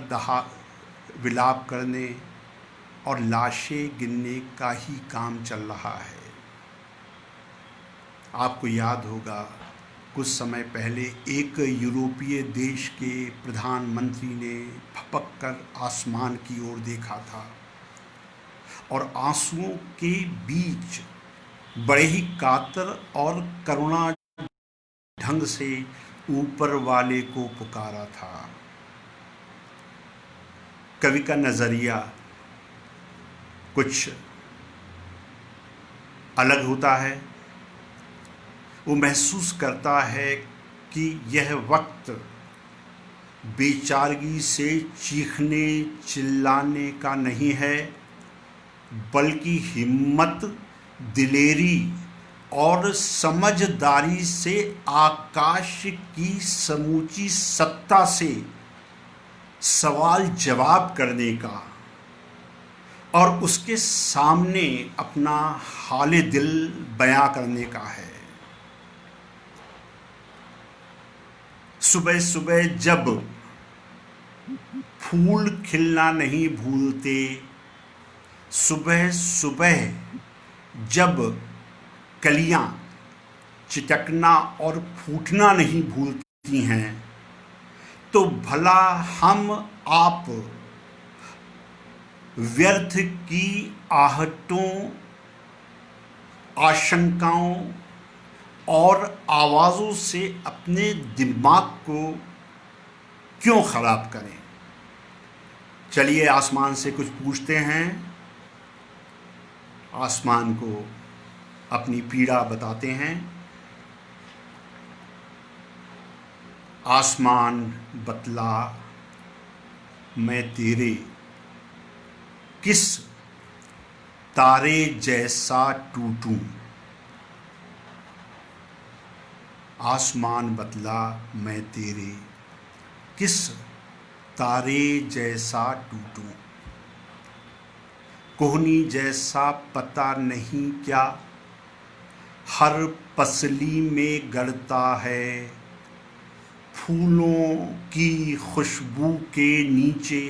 विलाप करने और लाशें गिनने का ही काम चल रहा है। आपको याद होगा कुछ समय पहले एक यूरोपीय देश के प्रधानमंत्री ने फपक कर आसमान की ओर देखा था और आंसुओं के बीच बड़े ही कातर और करुणा ढंग से ऊपर वाले को पुकारा था। कवि का नजरिया कुछ अलग होता है। वो महसूस करता है कि यह वक्त बेचारगी से चीखने चिल्लाने का नहीं है, बल्कि हिम्मत, दिलेरी और समझदारी से आकाश की समूची सत्ता से सवाल जवाब करने का और उसके सामने अपना हाले दिल बयां करने का है। सुबह सुबह जब फूल खिलना नहीं भूलते, सुबह सुबह जब कलियां चिटकना और फूटना नहीं भूलती हैं, तो भला हम आप व्यर्थ की आहटों, आशंकाओं और आवाज़ों से अपने दिमाग को क्यों ख़राब करें। चलिए आसमान से कुछ पूछते हैं, आसमान को अपनी पीड़ा बताते हैं। आसमान बतला मैं तेरे किस तारे जैसा टूटूं। आसमान बतला मैं तेरे किस तारे जैसा टूटूं। कोहनी जैसा पता नहीं क्या हर पसली में गड़ता है, फूलों की खुशबू के नीचे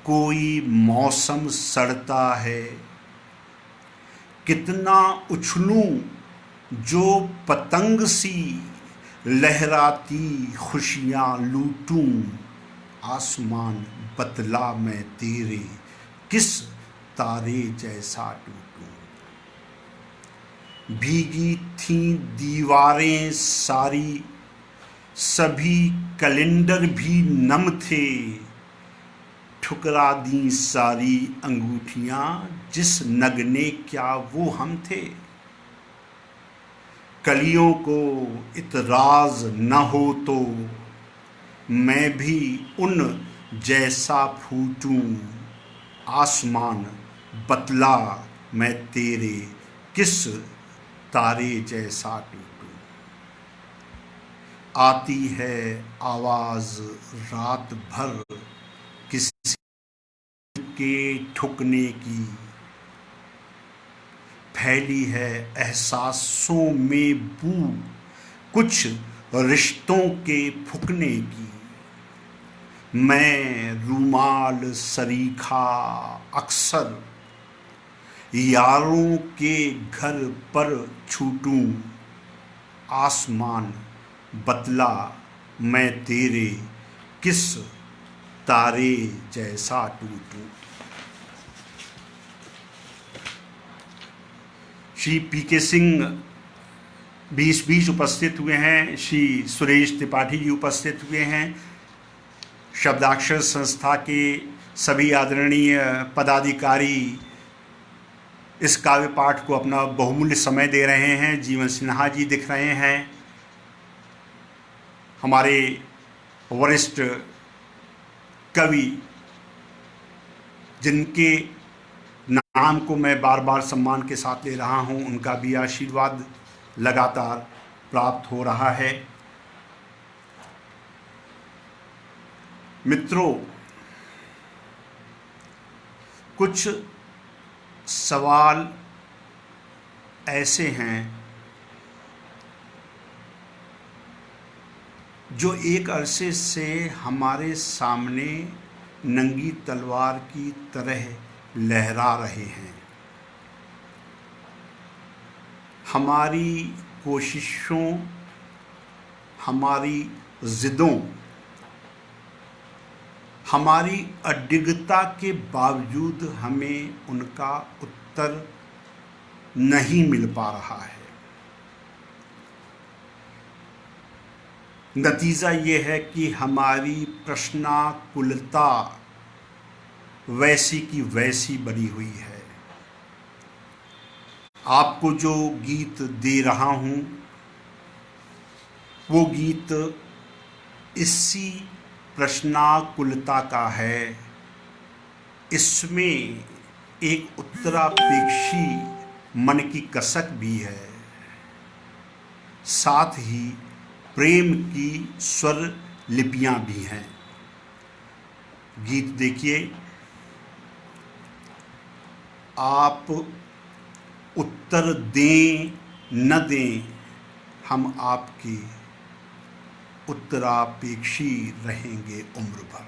कोई मौसम सड़ता है। कितना उछलूं जो पतंग सी लहराती खुशियाँ लूटूं। आसमान बतला मैं तेरे किस तारे जैसा टूटूं। भीगी थीं दीवारें सारी, सभी कैलेंडर भी नम थे, ठुकरा दी सारी अंगूठियां जिस नग ने क्या वो हम थे। कलियों को इतराज न हो तो मैं भी उन जैसा फूटूं। आसमान बतला मैं तेरे किस तारे जैसा टूटूं। आती है आवाज़ रात भर किसी के ठुकने की, फैली है एहसासों में बू कुछ रिश्तों के फूकने की। मैं रूमाल सरीखा अक्सर यारों के घर पर छूटूं। आसमान बतला मैं तेरे किस तारे जैसा टूटूं। श्री पी.के. सिंह भी इस बीच उपस्थित हुए हैं, श्री सुरेश त्रिपाठी जी उपस्थित हुए हैं। शब्दाक्षर संस्था के सभी आदरणीय पदाधिकारी इस काव्य पाठ को अपना बहुमूल्य समय दे रहे हैं। जीवन सिन्हा जी दिख रहे हैं, हमारे वरिष्ठ कवि जिनके नाम को मैं बार बार सम्मान के साथ ले रहा हूं, उनका भी आशीर्वाद लगातार प्राप्त हो रहा है। मित्रों, कुछ सवाल ऐसे हैं जो एक अरसे से हमारे सामने नंगी तलवार की तरह लहरा रहे हैं। हमारी कोशिशों, हमारी ज़िद्दों, हमारी अडिगता के बावजूद हमें उनका उत्तर नहीं मिल पा रहा है। नतीजा ये है कि हमारी प्रश्नाकुलता वैसी की वैसी बनी हुई है। आपको जो गीत दे रहा हूँ वो गीत इसी प्रश्नाकुलता का है। इसमें एक उत्तरापेक्षी मन की कसक भी है, साथ ही प्रेम की स्वर लिपियां भी हैं। गीत देखिए। आप उत्तर दें न दें, हम आपके उत्तरापेक्षी रहेंगे उम्र भर।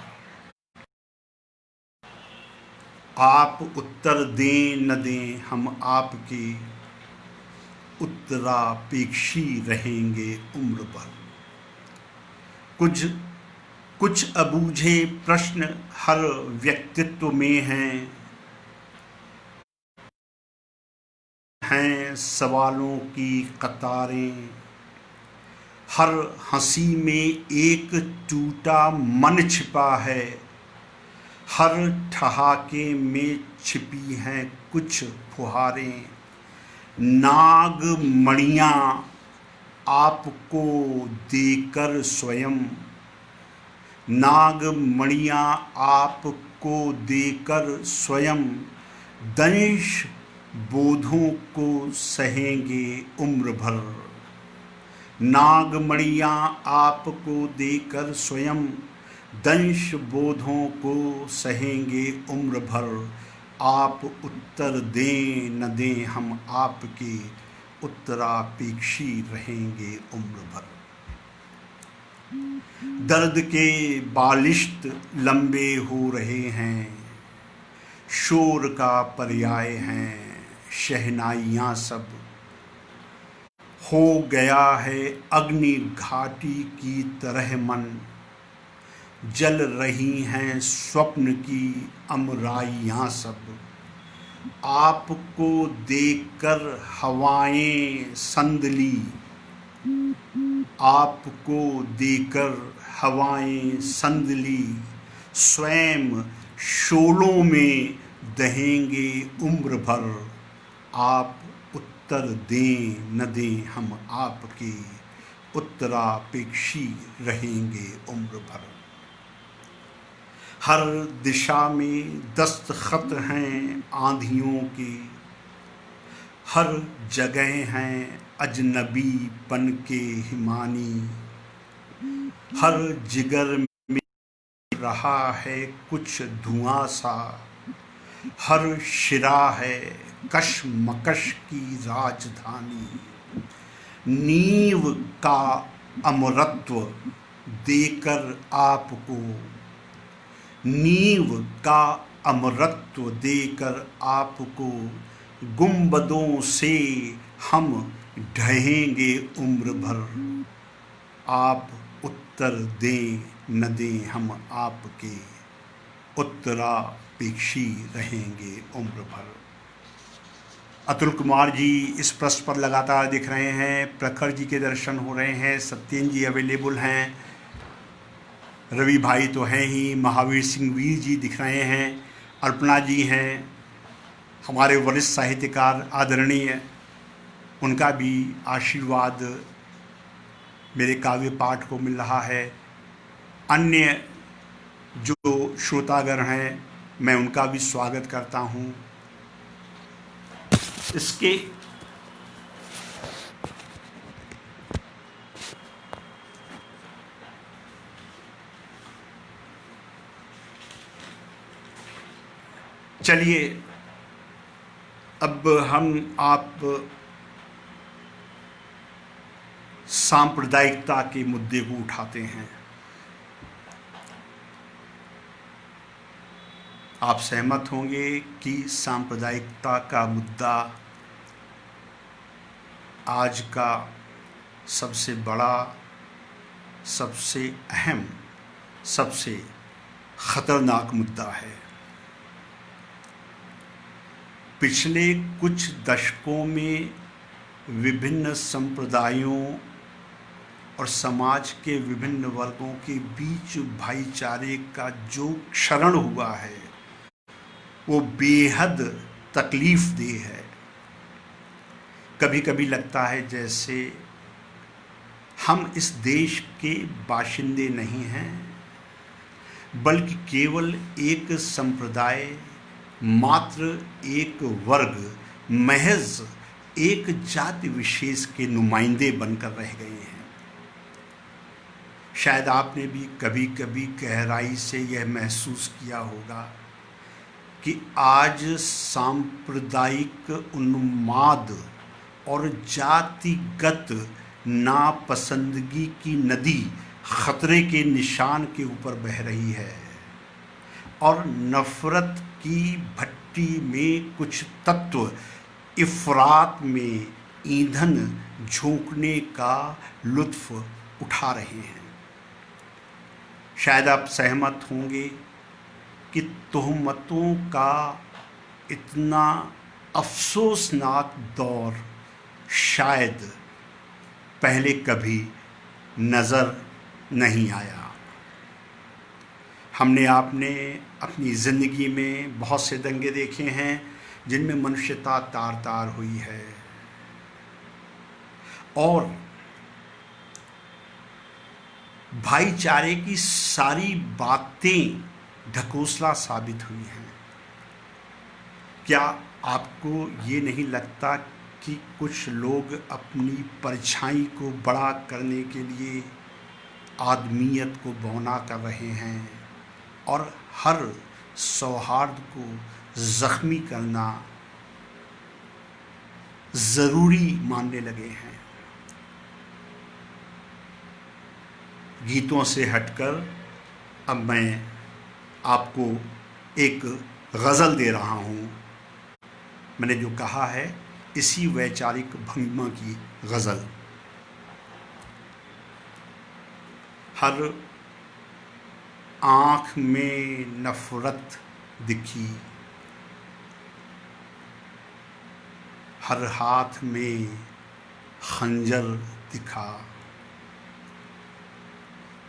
आप उत्तर दें न दें, हम आपके उत्तरापेक्षी रहेंगे उम्र भर। कुछ अबूझे प्रश्न हर व्यक्तित्व में हैं सवालों की कतारें। हर हंसी में एक टूटा मन छिपा है, हर ठहाके में छिपी हैं कुछ फुहारें। नाग मणियाँ आपको देकर स्वयं, नाग मणियाँ आपको देकर स्वयं, दंश बोधों को सहेंगे उम्र भर। नाग मणियाँ आपको देकर स्वयं, दंश बोधों को सहेंगे उम्र भर। आप उत्तर दें न दें, हम आपके उत्तरापेक्षी रहेंगे उम्र भर। दर्द के बालिश्त लंबे हो रहे हैं, शोर का पर्याय हैं शहनाइयाँ सब। हो गया है अग्नि घाटी की तरह मन, जल रही हैं स्वप्न की अमराइयाँ सब। आपको देखकर हवाएं संदली, आपको देखकर हवाएं संदली, स्वयं शोलों में दहेंगे उम्र भर। आप उत्तर दें न दें, हम आपके उत्तरापेक्षी रहेंगे उम्र भर। हर दिशा में दस्तखत हैं आंधियों के, हर जगह हैं अजनबीपन के हिमानी। हर जिगर में रहा है कुछ धुआं सा, हर शिरा है कशमकश की राजधानी। नींव का अमरत्व देकर आपको, नींव का अमरत्व देकर आपको, गुंबदों से हम ढहेंगे उम्र भर। आप उत्तर दें न दें, हम आपके उत्तरापेक्षी रहेंगे उम्र भर। अतुल कुमार जी इस प्रश्न पर लगातार दिख रहे हैं। प्रखर जी के दर्शन हो रहे हैं। सत्येन जी अवेलेबल हैं। रवि भाई तो हैं ही। महावीर सिंह वीर जी दिख रहे हैं। अल्पना जी हैं। हमारे वरिष्ठ साहित्यकार आदरणीय, उनका भी आशीर्वाद मेरे काव्य पाठ को मिल रहा है। अन्य जो श्रोतागण हैं, मैं उनका भी स्वागत करता हूं। इसके चलिए अब हम आप सांप्रदायिकता के मुद्दे को उठाते हैं। आप सहमत होंगे कि सांप्रदायिकता का मुद्दा आज का सबसे बड़ा, सबसे अहम, सबसे खतरनाक मुद्दा है। पिछले कुछ दशकों में विभिन्न संप्रदायों और समाज के विभिन्न वर्गों के बीच भाईचारे का जो क्षरण हुआ है वो बेहद तकलीफदेह है। कभी कभी लगता है जैसे हम इस देश के बाशिंदे नहीं हैं, बल्कि केवल एक संप्रदाय, मात्र एक वर्ग, महज एक जाति विशेष के नुमाइंदे बनकर रह गए हैं। शायद आपने भी कभी कभी गहराई से यह महसूस किया होगा कि आज सांप्रदायिक उन्माद और जातिगत नापसंदगी की नदी खतरे के निशान के ऊपर बह रही है और नफरत की भट्टी में कुछ तत्व इफरात में ईंधन झोंकने का लुत्फ उठा रहे हैं। शायद आप सहमत होंगे कि तोहमतों का इतना अफसोसनाक दौर शायद पहले कभी नज़र नहीं आया। हमने आपने अपनी ज़िंदगी में बहुत से दंगे देखे हैं जिनमें मनुष्यता तार तार हुई है और भाईचारे की सारी बातें ढकोसला साबित हुई हैं। क्या आपको ये नहीं लगता कि कुछ लोग अपनी परछाई को बड़ा करने के लिए आदमियत को बौना कर रहे हैं और हर सौहार्द को ज़ख्मी करना ज़रूरी मानने लगे हैं? गीतों से हटकर अब मैं आपको एक गज़ल दे रहा हूँ। मैंने जो कहा है इसी वैचारिक भंगिमा की गज़ल। हर आँख में नफ़रत दिखी, हर हाथ में खंजर दिखा,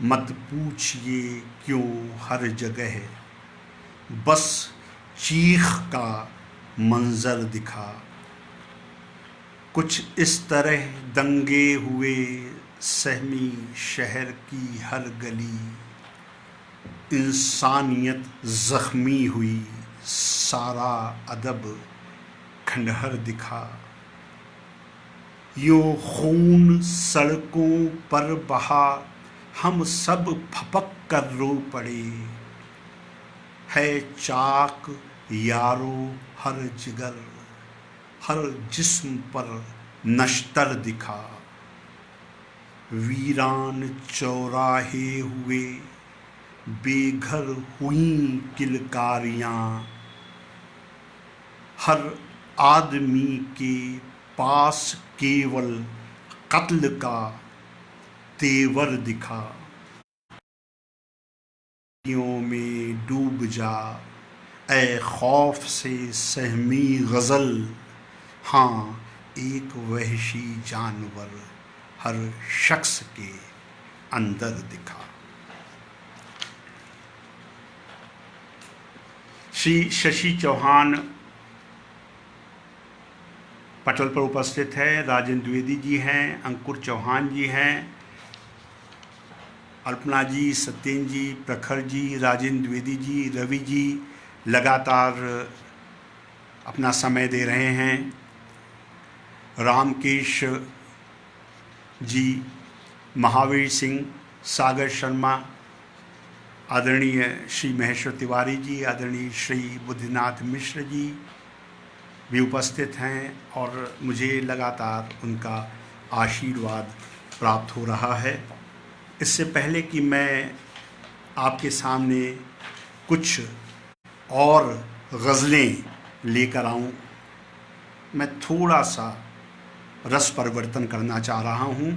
मत पूछिए क्यों हर जगह बस चीख का मंजर दिखा। कुछ इस तरह दंगे हुए सहमी शहर की हर गली, इंसानियत ज़ख्मी हुई, सारा अदब खंडहर दिखा। यूं खून सड़कों पर बहा, हम सब फपक कर रो पड़े, है चाक यारो हर जिगर, हर जिस्म पर नश्तर दिखा। वीरान चौराहे हुए, बेघर हुई किलकारियाँ, हर आदमी के पास केवल कत्ल का तेवर दिखा। नदियों में डूब जा ए खौफ से सहमी गज़ल, हाँ एक वहशी जानवर हर शख्स के अंदर दिखा। श्री शशि चौहान पटल पर उपस्थित है। राजेंद्र द्विवेदी जी हैं, अंकुर चौहान जी हैं, अल्पना जी, सत्येंद्र जी, प्रखर जी, राजेंद्र द्विवेदी जी, रवि जी लगातार अपना समय दे रहे हैं। रामकेश जी, महावीर सिंह, सागर शर्मा, आदरणीय श्री महेश्वर तिवारी जी, आदरणीय श्री बुद्धिनाथ मिश्र जी भी उपस्थित हैं और मुझे लगातार उनका आशीर्वाद प्राप्त हो रहा है। इससे पहले कि मैं आपके सामने कुछ और गज़लें लेकर आऊं, मैं थोड़ा सा रस परिवर्तन करना चाह रहा हूं।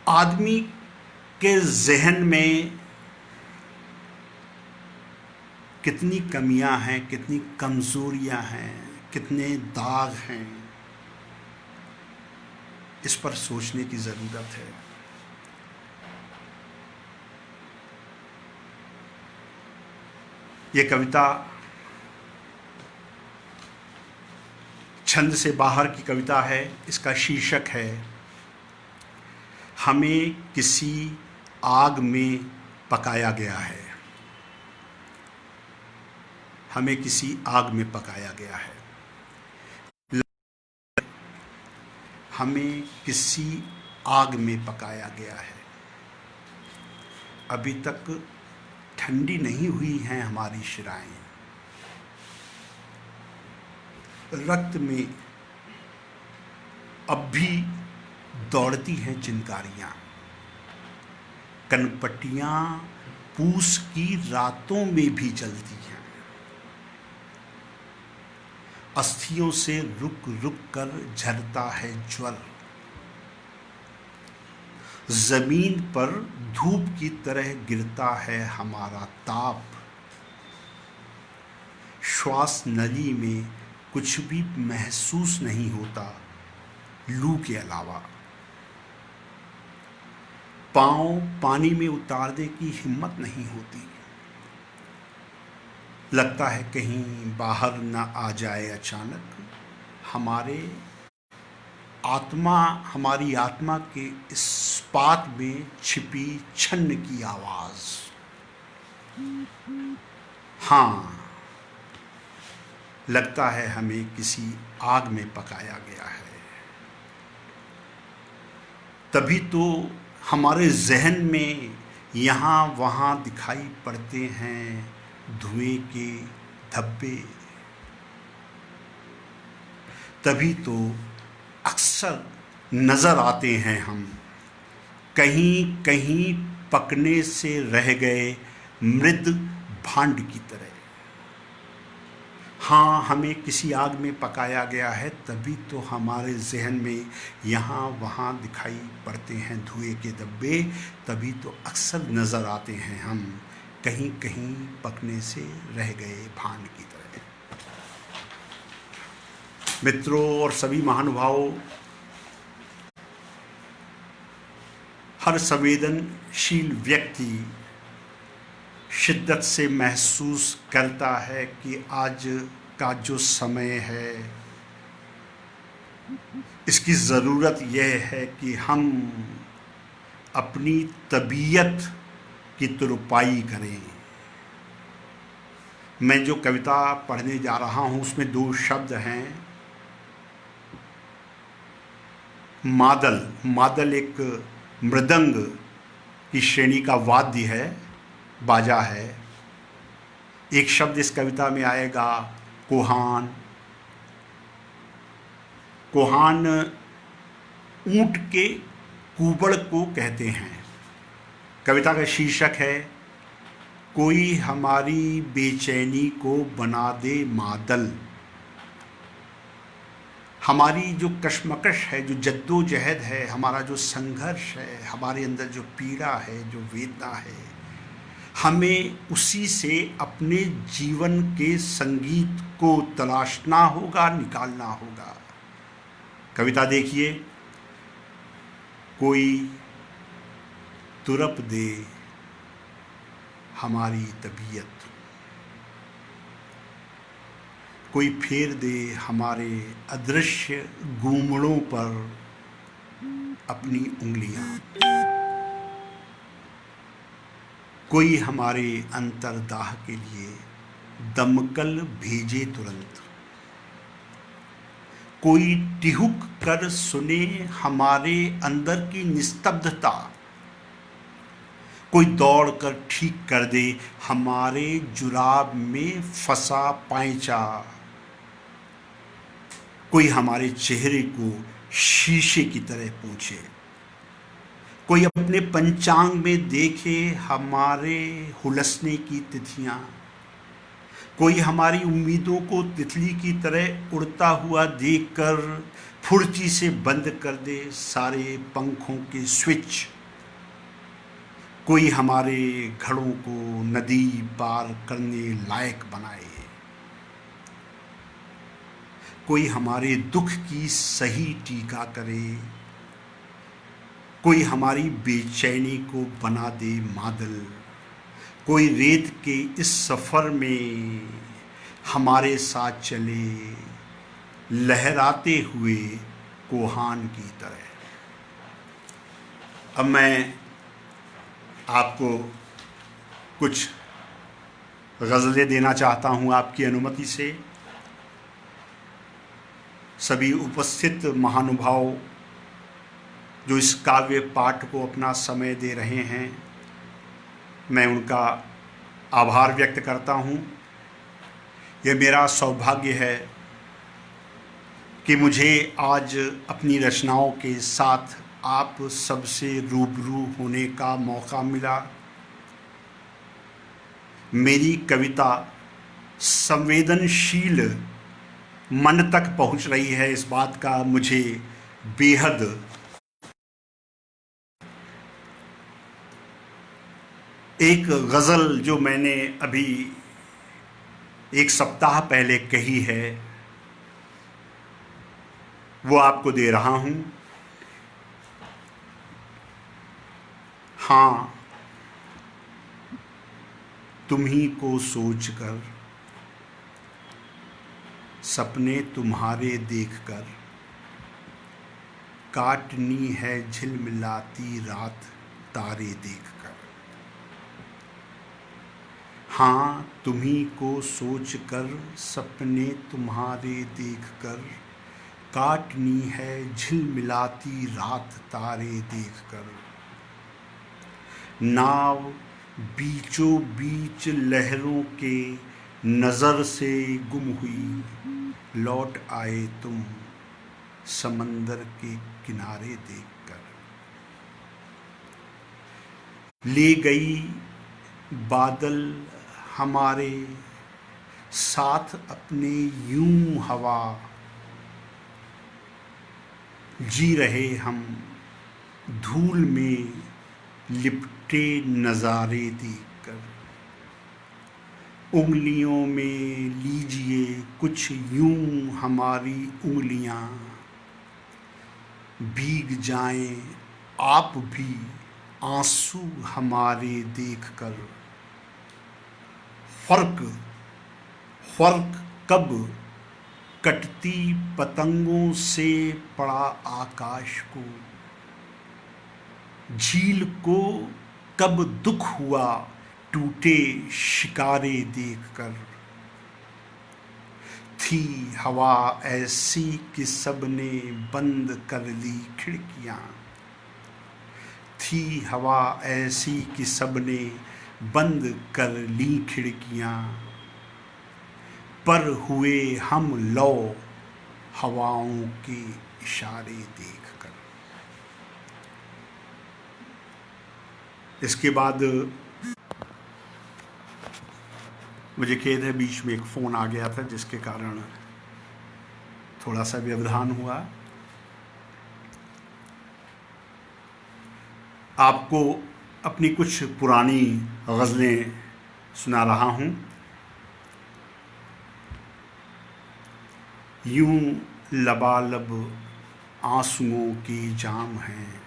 आदमी के ज़हन में कितनी कमियां हैं, कितनी कमज़ोरियां हैं, कितने दाग हैं, इस पर सोचने की ज़रूरत है। ये कविता छंद से बाहर की कविता है। इसका शीर्षक है हमें किसी आग में पकाया गया है। हमें किसी आग में पकाया गया है। हमें किसी आग में पकाया गया है। अभी तक ठंडी नहीं हुई हैं हमारी शिराएं। रक्त में अब भी दौड़ती हैं चिंगारियां। कनपटियां पूस की रातों में भी जलती हैं। अस्थियों से रुक रुक कर झरता है ज्वर। जमीन पर धूप की तरह गिरता है हमारा ताप। श्वास नली में कुछ भी महसूस नहीं होता लू के अलावा। पांव पानी में उतारने की हिम्मत नहीं होती। लगता है कहीं बाहर न आ जाए अचानक हमारी आत्मा के इस पात में छिपी छन्न की आवाज। हाँ, लगता है हमें किसी आग में पकाया गया है। तभी तो हमारे जहन में यहाँ वहाँ दिखाई पड़ते हैं धुएं के धब्बे। तभी तो अक्सर नजर आते हैं हम कहीं कहीं पकने से रह गए मृद भांड की तरह। हाँ, हमें किसी आग में पकाया गया है। तभी तो हमारे जहन में यहाँ वहाँ दिखाई पड़ते हैं धुएं के धब्बे। तभी तो अक्सर नज़र आते हैं हम कहीं कहीं पकने से रह गए भांड की तरह। मित्रों और सभी महानुभावों, हर संवेदनशील व्यक्ति शिद्दत से महसूस करता है कि आज का जो समय है इसकी ज़रूरत यह है कि हम अपनी तबीयत की तुरपाई करें। मैं जो कविता पढ़ने जा रहा हूँ उसमें दो शब्द हैं। मादल। मादल एक मृदंग की श्रेणी का वाद्य है, बाजा है। एक शब्द इस कविता में आएगा कोहान। कोहान ऊंट के कुबड़ को कहते हैं। कविता का शीर्षक है कोई हमारी बेचैनी को बना दे मादल। हमारी जो कश्मकश है, जो जद्दोजहद है, हमारा जो संघर्ष है, हमारे अंदर जो पीड़ा है, जो वेदना है, हमें उसी से अपने जीवन के संगीत को तलाशना होगा, निकालना होगा। कविता देखिए। कोई तुरप दे हमारी तबीयत, कोई फेर दे हमारे अदृश्य घूंघड़ों पर अपनी उंगलियां। कोई हमारे अंतर्दाह के लिए दमकल भेजे तुरंत। कोई टिहुक कर सुने हमारे अंदर की निस्तब्धता। कोई दौड़ कर ठीक कर दे हमारे जुराब में फंसा पैंचा। कोई हमारे चेहरे को शीशे की तरह पूछे। कोई अपने पंचांग में देखे हमारे हुलसने की तिथियां। कोई हमारी उम्मीदों को तितली की तरह उड़ता हुआ देखकर फुर्ती से बंद कर दे सारे पंखों के स्विच। कोई हमारे घड़ों को नदी पार करने लायक बनाए। कोई हमारे दुख की सही टीका करे। कोई हमारी बेचैनी को बना दे मादल। कोई रेत के इस सफ़र में हमारे साथ चले। लहराते हुए कोहान की तरह। अब मैं आपको कुछ गज़लें देना चाहता हूँ आपकी अनुमति से। सभी उपस्थित महानुभाव जो इस काव्य पाठ को अपना समय दे रहे हैं, मैं उनका आभार व्यक्त करता हूँ। यह मेरा सौभाग्य है कि मुझे आज अपनी रचनाओं के साथ आप सबसे रूबरू होने का मौका मिला। मेरी कविता संवेदनशील मन तक पहुंच रही है, इस बात का मुझे बेहद एक गज़ल जो मैंने अभी एक सप्ताह पहले कही है वो आपको दे रहा हूँ। हाँ, तुम्ही को सोचकर, सपने तुम्हारे देखकर, काटनी है झिलमिलाती रात तारे देखकर। हाँ, तुम्ही को सोचकर, सपने तुम्हारे देखकर, काटनी है झिलमिलाती रात तारे देखकर। नाव बीचों बीच लहरों के नज़र से गुम हुई, लौट आए तुम समंदर के किनारे देखकर। ले गई बादल हमारे साथ अपने यूं हवा, जी रहे हम धूल में लिपटे नज़ारे देखकर। उंगलियों में लीजिए कुछ यूं हमारी उंगलियां, भीग जाएं आप भी आंसू हमारे देखकर। फर्क कब कटती पतंगों से पड़ा आकाश को, झील को कब दुख हुआ टूटे शिकारे देखकर। थी हवा ऐसी कि सबने बंद कर ली खिड़कियां, थी हवा ऐसी कि सबने बंद कर ली खिड़कियां, पर हुए हम लौ हवाओं के इशारे देखकर। इसके बाद मुझे खेद है, बीच में एक फ़ोन आ गया था जिसके कारण थोड़ा सा व्यवधान हुआ। आपको अपनी कुछ पुरानी गज़लें सुना रहा हूँ। यूं लबालब आंसुओं के जाम हैं,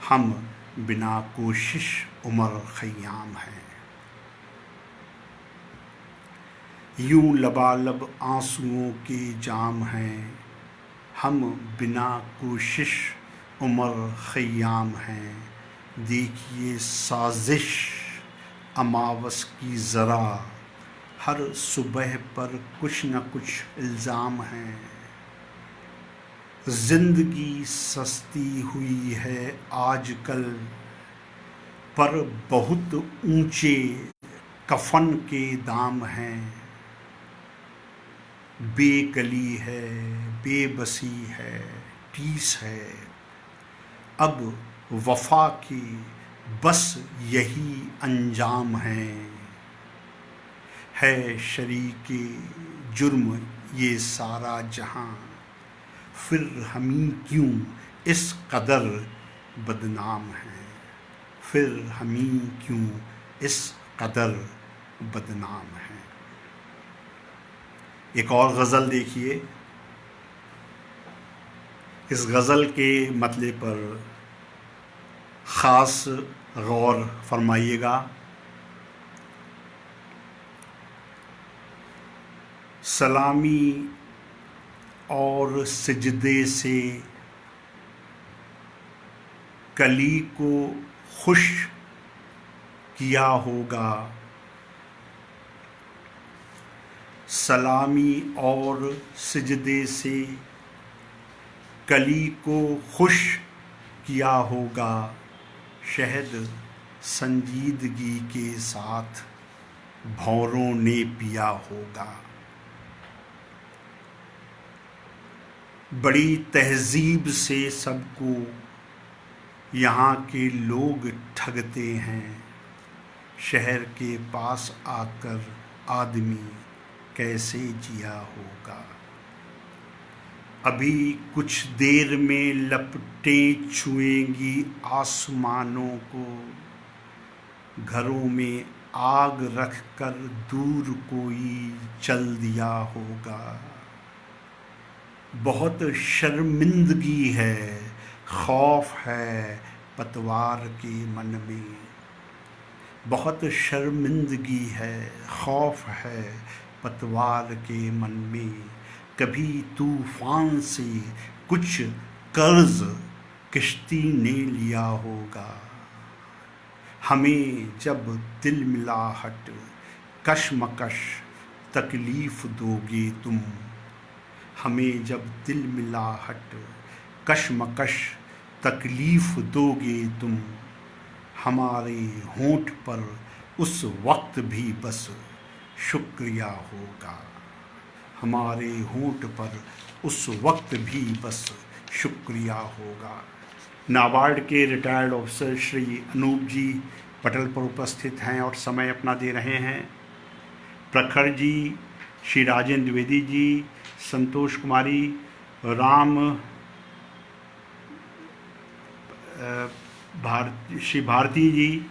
हम बिना कोशिश उमर ख़याम हैं। यूं लबालब आंसुओं के जाम हैं, हम बिना कोशिश उमर ख़याम हैं। देखिए साजिश अमावस की ज़रा, हर सुबह पर कुछ न कुछ इल्ज़ाम हैं। ज़िंदगी सस्ती हुई है आजकल, पर बहुत ऊंचे कफन के दाम हैं। बेकली है, बेबसी है, टीस है, अब वफा के बस यही अंजाम है शरीके जुर्म ये सारा जहां, फिर हमी क्यों इस कदर बदनाम है, फिर हमी क्यों इस कदर बदनाम है। एक और गज़ल देखिए। इस गज़ल के मतले पर ख़ास गौर फरमाइएगा। सलामी और सिजदे से कली को खुश किया होगा। सलामी और सिजदे से कली को खुश किया होगा। शहद संजीदगी के साथ भौरों ने पिया होगा। बड़ी तहजीब से सबको यहाँ के लोग ठगते हैं। शहर के पास आकर आदमी कैसे जिया होगा। अभी कुछ देर में लपटें छुएंगी आसमानों को। घरों में आग रखकर दूर कोई चल दिया होगा। बहुत शर्मिंदगी है, खौफ है पतवार के मन में। बहुत शर्मिंदगी है, खौफ है पतवार के मन में। कभी तूफान से कुछ कर्ज किश्ती ने लिया होगा। हमें जब दिल मिलाहट कशमकश तकलीफ़ दोगे तुम। हमें जब दिल मिलाहट कशमकश तकलीफ़ दोगे तुम। हमारे होंठ पर उस वक्त भी बस शुक्रिया होगा। हमारे होंठ पर उस वक्त भी बस शुक्रिया होगा। नाबार्ड के रिटायर्ड ऑफिसर श्री अनूप जी पटल पर उपस्थित हैं और समय अपना दे रहे हैं। प्रखर जी, श्री राजेंद्र द्विवेदी जी, संतोष कुमारी, श्री भारती जी,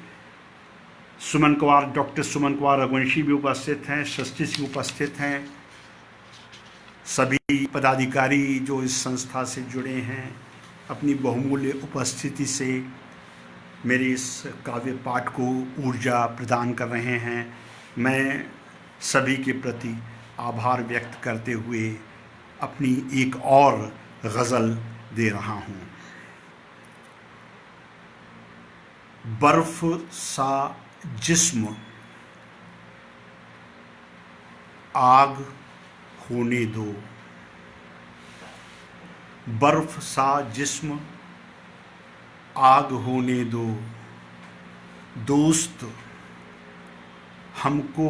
सुमन कुमार, डॉक्टर सुमन कुमार रघुवंशी भी उपस्थित हैं, षष्ठी सिंह उपस्थित हैं। सभी पदाधिकारी जो इस संस्था से जुड़े हैं अपनी बहुमूल्य उपस्थिति से मेरे इस काव्य पाठ को ऊर्जा प्रदान कर रहे हैं। मैं सभी के प्रति आभार व्यक्त करते हुए अपनी एक और गज़ल दे रहा हूँ। बर्फ सा जिस्म आग होने दो। बर्फ सा जिस्म आग होने दो। दोस्त हमको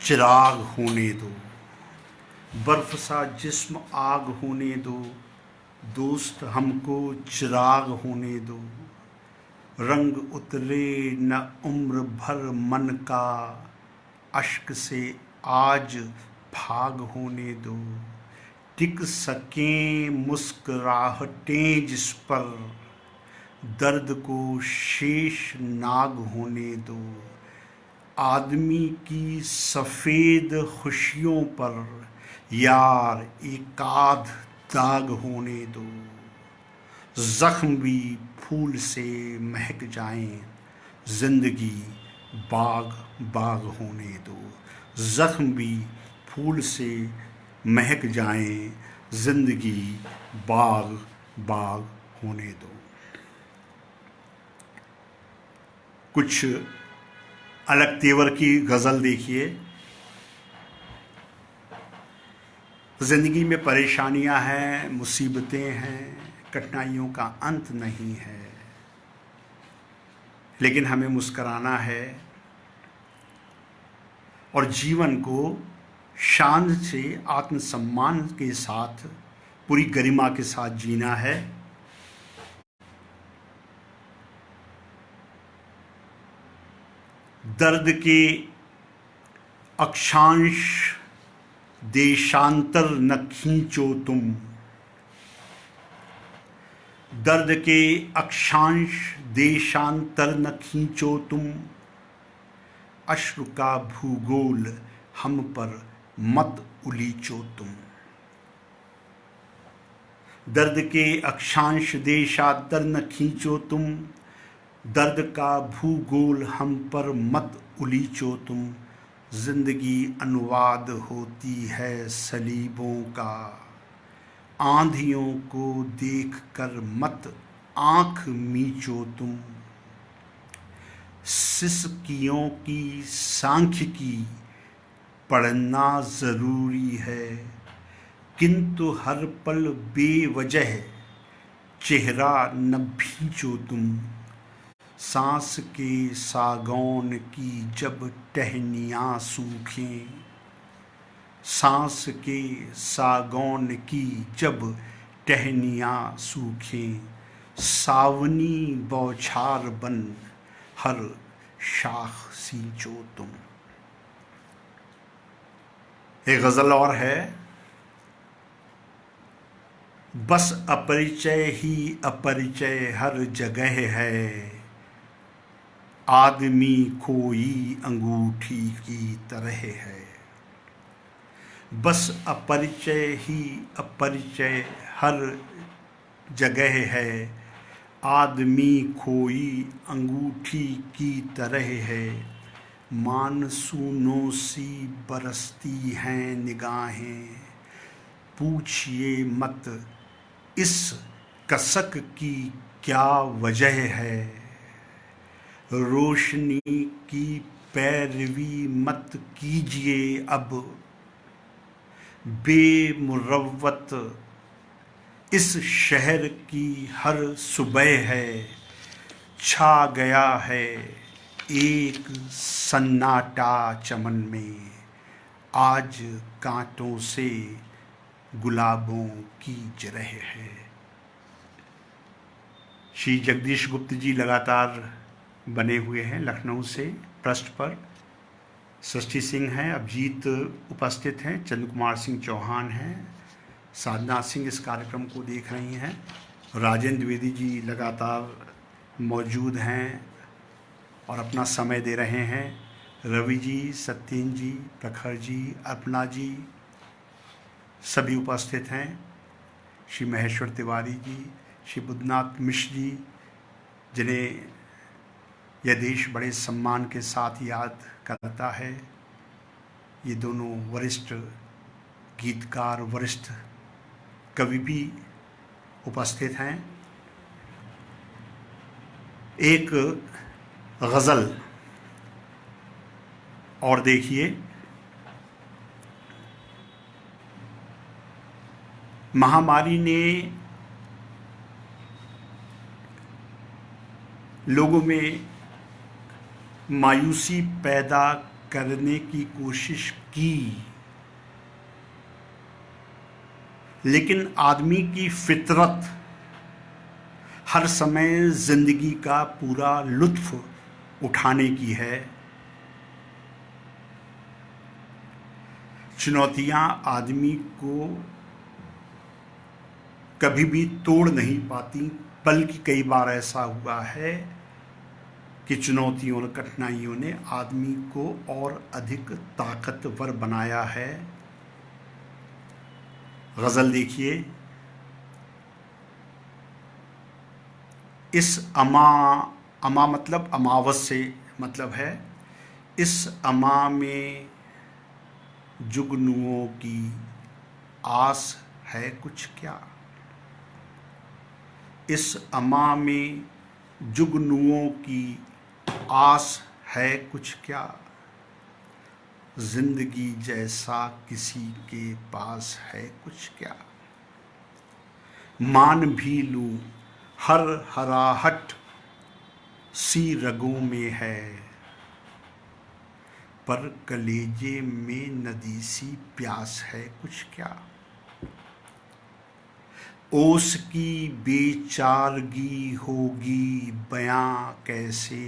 चिराग होने दो। बर्फ सा जिस्म आग होने दो। दोस्त हमको चिराग होने दो। रंग उतरे न उम्र भर मन का, अश्क से आज फाग होने दो। टिक सकें मुस्कुराहटें जिस पर, दर्द को शेष नाग होने दो। आदमी की सफ़ेद खुशियों पर यार एकाध दाग होने दो। ज़ख्म भी फूल से महक जाएं, ज़िंदगी बाग बाग होने दो। ज़ख्म भी फूल से महक जाएं, ज़िंदगी बाग बाग होने दो। कुछ अलग तेवर की गज़ल देखिए। ज़िंदगी में परेशानियां हैं, मुसीबतें हैं, कठिनाइयों का अंत नहीं है, लेकिन हमें मुस्कराना है और जीवन को शान से आत्मसम्मान के साथ पूरी गरिमा के साथ जीना है। दर्द के अक्षांश देशांतर न खींचो तुम। दर्द के अक्षांश देशांतर न खींचो तुम। अश्रु का भूगोल हम पर मत उलीचो तुम। दर्द के अक्षांश देशांतर न खींचो तुम। दर्द का भूगोल हम पर मत उलीचो तुम। जिंदगी अनुवाद होती है सलीबों का। आंधियों को देख कर मत आंख मीचो तुम। सिसकियों की सांख्यिकी पढ़ना जरूरी है, किंतु हर पल बेवजह चेहरा न भींचो तुम। सांस के सागौन की जब टहनियाँ सूखें, सांस के सागौन की जब टहनियाँ सूखें, सावनी बौछार बन हर शाख सींचो तुम। एक गजल और है। बस अपरिचय ही अपरिचय हर जगह है, आदमी खोई अंगूठी की तरह है। बस अपरिचय ही अपरिचय हर जगह है, आदमी खोई अंगूठी की तरह है। मानसूनों सी बरसती हैं निगाहें, पूछिए मत इस कसक की क्या वजह है। रोशनी की पैरवी मत कीजिए अब, बेमुरव्वत इस शहर की हर सुबह है। छा गया है एक सन्नाटा चमन में, आज कांटों से गुलाबों की जरह है। श्री जगदीश गुप्त जी लगातार बने हुए हैं लखनऊ से पृष्ठ पर। सृष्टि सिंह हैं, अभिजीत उपस्थित हैं, चंद्र कुमार सिंह चौहान हैं, साधना सिंह इस कार्यक्रम को देख रही हैं, राजेंद्र द्विवेदी जी लगातार मौजूद हैं और अपना समय दे रहे हैं। रवि जी, सत्येंद्र जी, प्रखर जी, अर्पणा जी सभी उपस्थित हैं। श्री महेश्वर तिवारी जी, श्री बुद्धनाथ मिश्र जी, जिन्हें यह देश बड़े सम्मान के साथ याद करता है। ये दोनों वरिष्ठ गीतकार, वरिष्ठ कवि भी उपस्थित हैं। एक गज़ल और देखिए। महामारी ने लोगों में मायूसी पैदा करने की कोशिश की, लेकिन आदमी की फितरत हर समय जिंदगी का पूरा लुत्फ उठाने की है। चुनौतियां आदमी को कभी भी तोड़ नहीं पाती, बल्कि कई बार ऐसा हुआ है कि चुनौतियों और कठिनाइयों ने आदमी को और अधिक ताकतवर बनाया है। गज़ल देखिए। इस अमा मतलब अमावस से मतलब है, इस अमा में जुगनुओं की आस है कुछ क्या। इस अमा में जुगनुओं की आस है कुछ क्या, जिंदगी जैसा किसी के पास है कुछ क्या। मान भी लूं हर हराहट सी रगों में है, पर कलेजे में नदी सी प्यास है कुछ क्या। ओस की बेचारगी होगी बयां कैसे,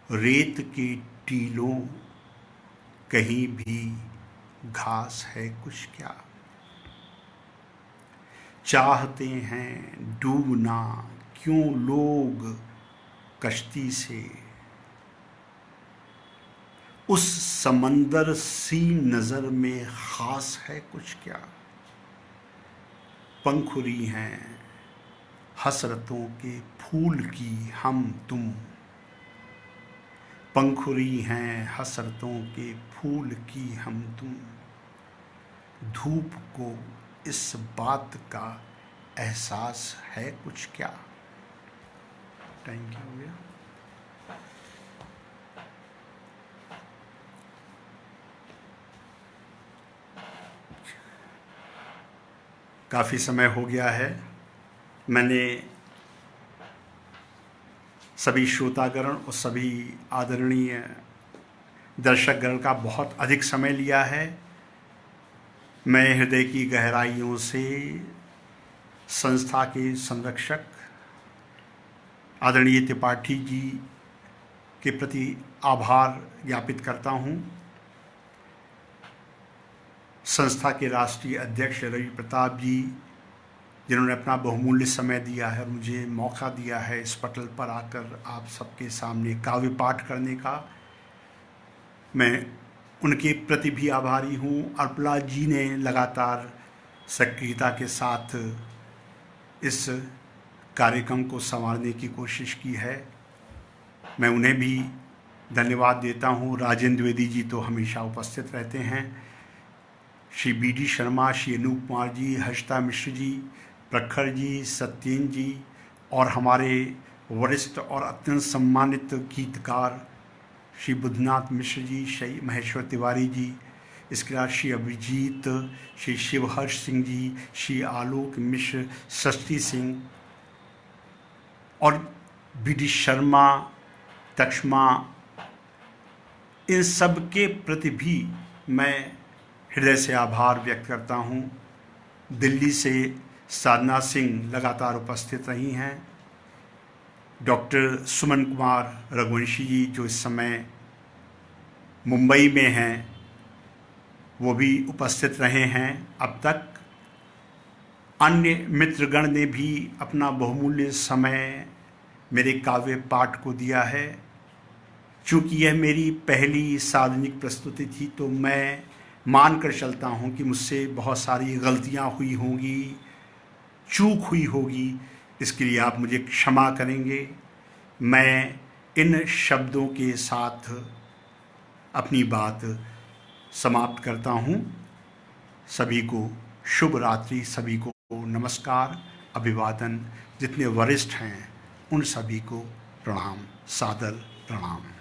रेत के टीलों कहीं भी घास है कुछ क्या। चाहते हैं डूबना क्यों लोग कश्ती से, उस समंदर सी नजर में खास है कुछ क्या। पंखुरी हैं हसरतों के फूल की हम तुम, पंखुरी हैं हसरतों के फूल की हम तुम। धूप को इस बात का एहसास है कुछ क्या? टाइम क्या हो गया? काफ़ी समय हो गया है। मैंने सभी श्रोतागण और सभी आदरणीय दर्शकगण का बहुत अधिक समय लिया है। मैं हृदय की गहराइयों से संस्था के संरक्षक आदरणीय त्रिपाठी जी के प्रति आभार ज्ञापित करता हूँ। संस्था के राष्ट्रीय अध्यक्ष रवि प्रताप जी, जिन्होंने अपना बहुमूल्य समय दिया है, मुझे मौका दिया है इस पटल पर आकर आप सबके सामने काव्य पाठ करने का, मैं उनके प्रति भी आभारी हूँ। अर्पला जी ने लगातार सक्रियता के साथ इस कार्यक्रम को संवारने की कोशिश की है, मैं उन्हें भी धन्यवाद देता हूँ। राजेंद्र द्विवेदी जी तो हमेशा उपस्थित रहते हैं, श्री बी.डी. शर्मा, श्री अनूप कुमार जी, हर्षिता मिश्र जी, प्रखर जी, सत्येन जी और हमारे वरिष्ठ और अत्यंत सम्मानित गीतकार श्री बुद्धनाथ मिश्र जी, श्री महेश्वर तिवारी जी, इसके बाद श्री अभिजीत, श्री शिवहर्ष सिंह जी, श्री आलोक मिश्र, सृष्टि सिंह और बी.डी. शर्मा, तक्षमा, इन सब के प्रति भी मैं हृदय से आभार व्यक्त करता हूँ। दिल्ली से साधना सिंह लगातार उपस्थित रही हैं। डॉक्टर सुमन कुमार रघुवंशी जी, जो इस समय मुंबई में हैं, वो भी उपस्थित रहे हैं अब तक। अन्य मित्रगण ने भी अपना बहुमूल्य समय मेरे काव्य पाठ को दिया है। चूँकि यह मेरी पहली सार्वजनिक प्रस्तुति थी, तो मैं मान कर चलता हूँ कि मुझसे बहुत सारी गलतियाँ हुई होंगी, चूक हुई होगी, इसके लिए आप मुझे क्षमा करेंगे। मैं इन शब्दों के साथ अपनी बात समाप्त करता हूँ। सभी को शुभ रात्रि, सभी को नमस्कार, अभिवादन। जितने वरिष्ठ हैं उन सभी को प्रणाम, सादर प्रणाम।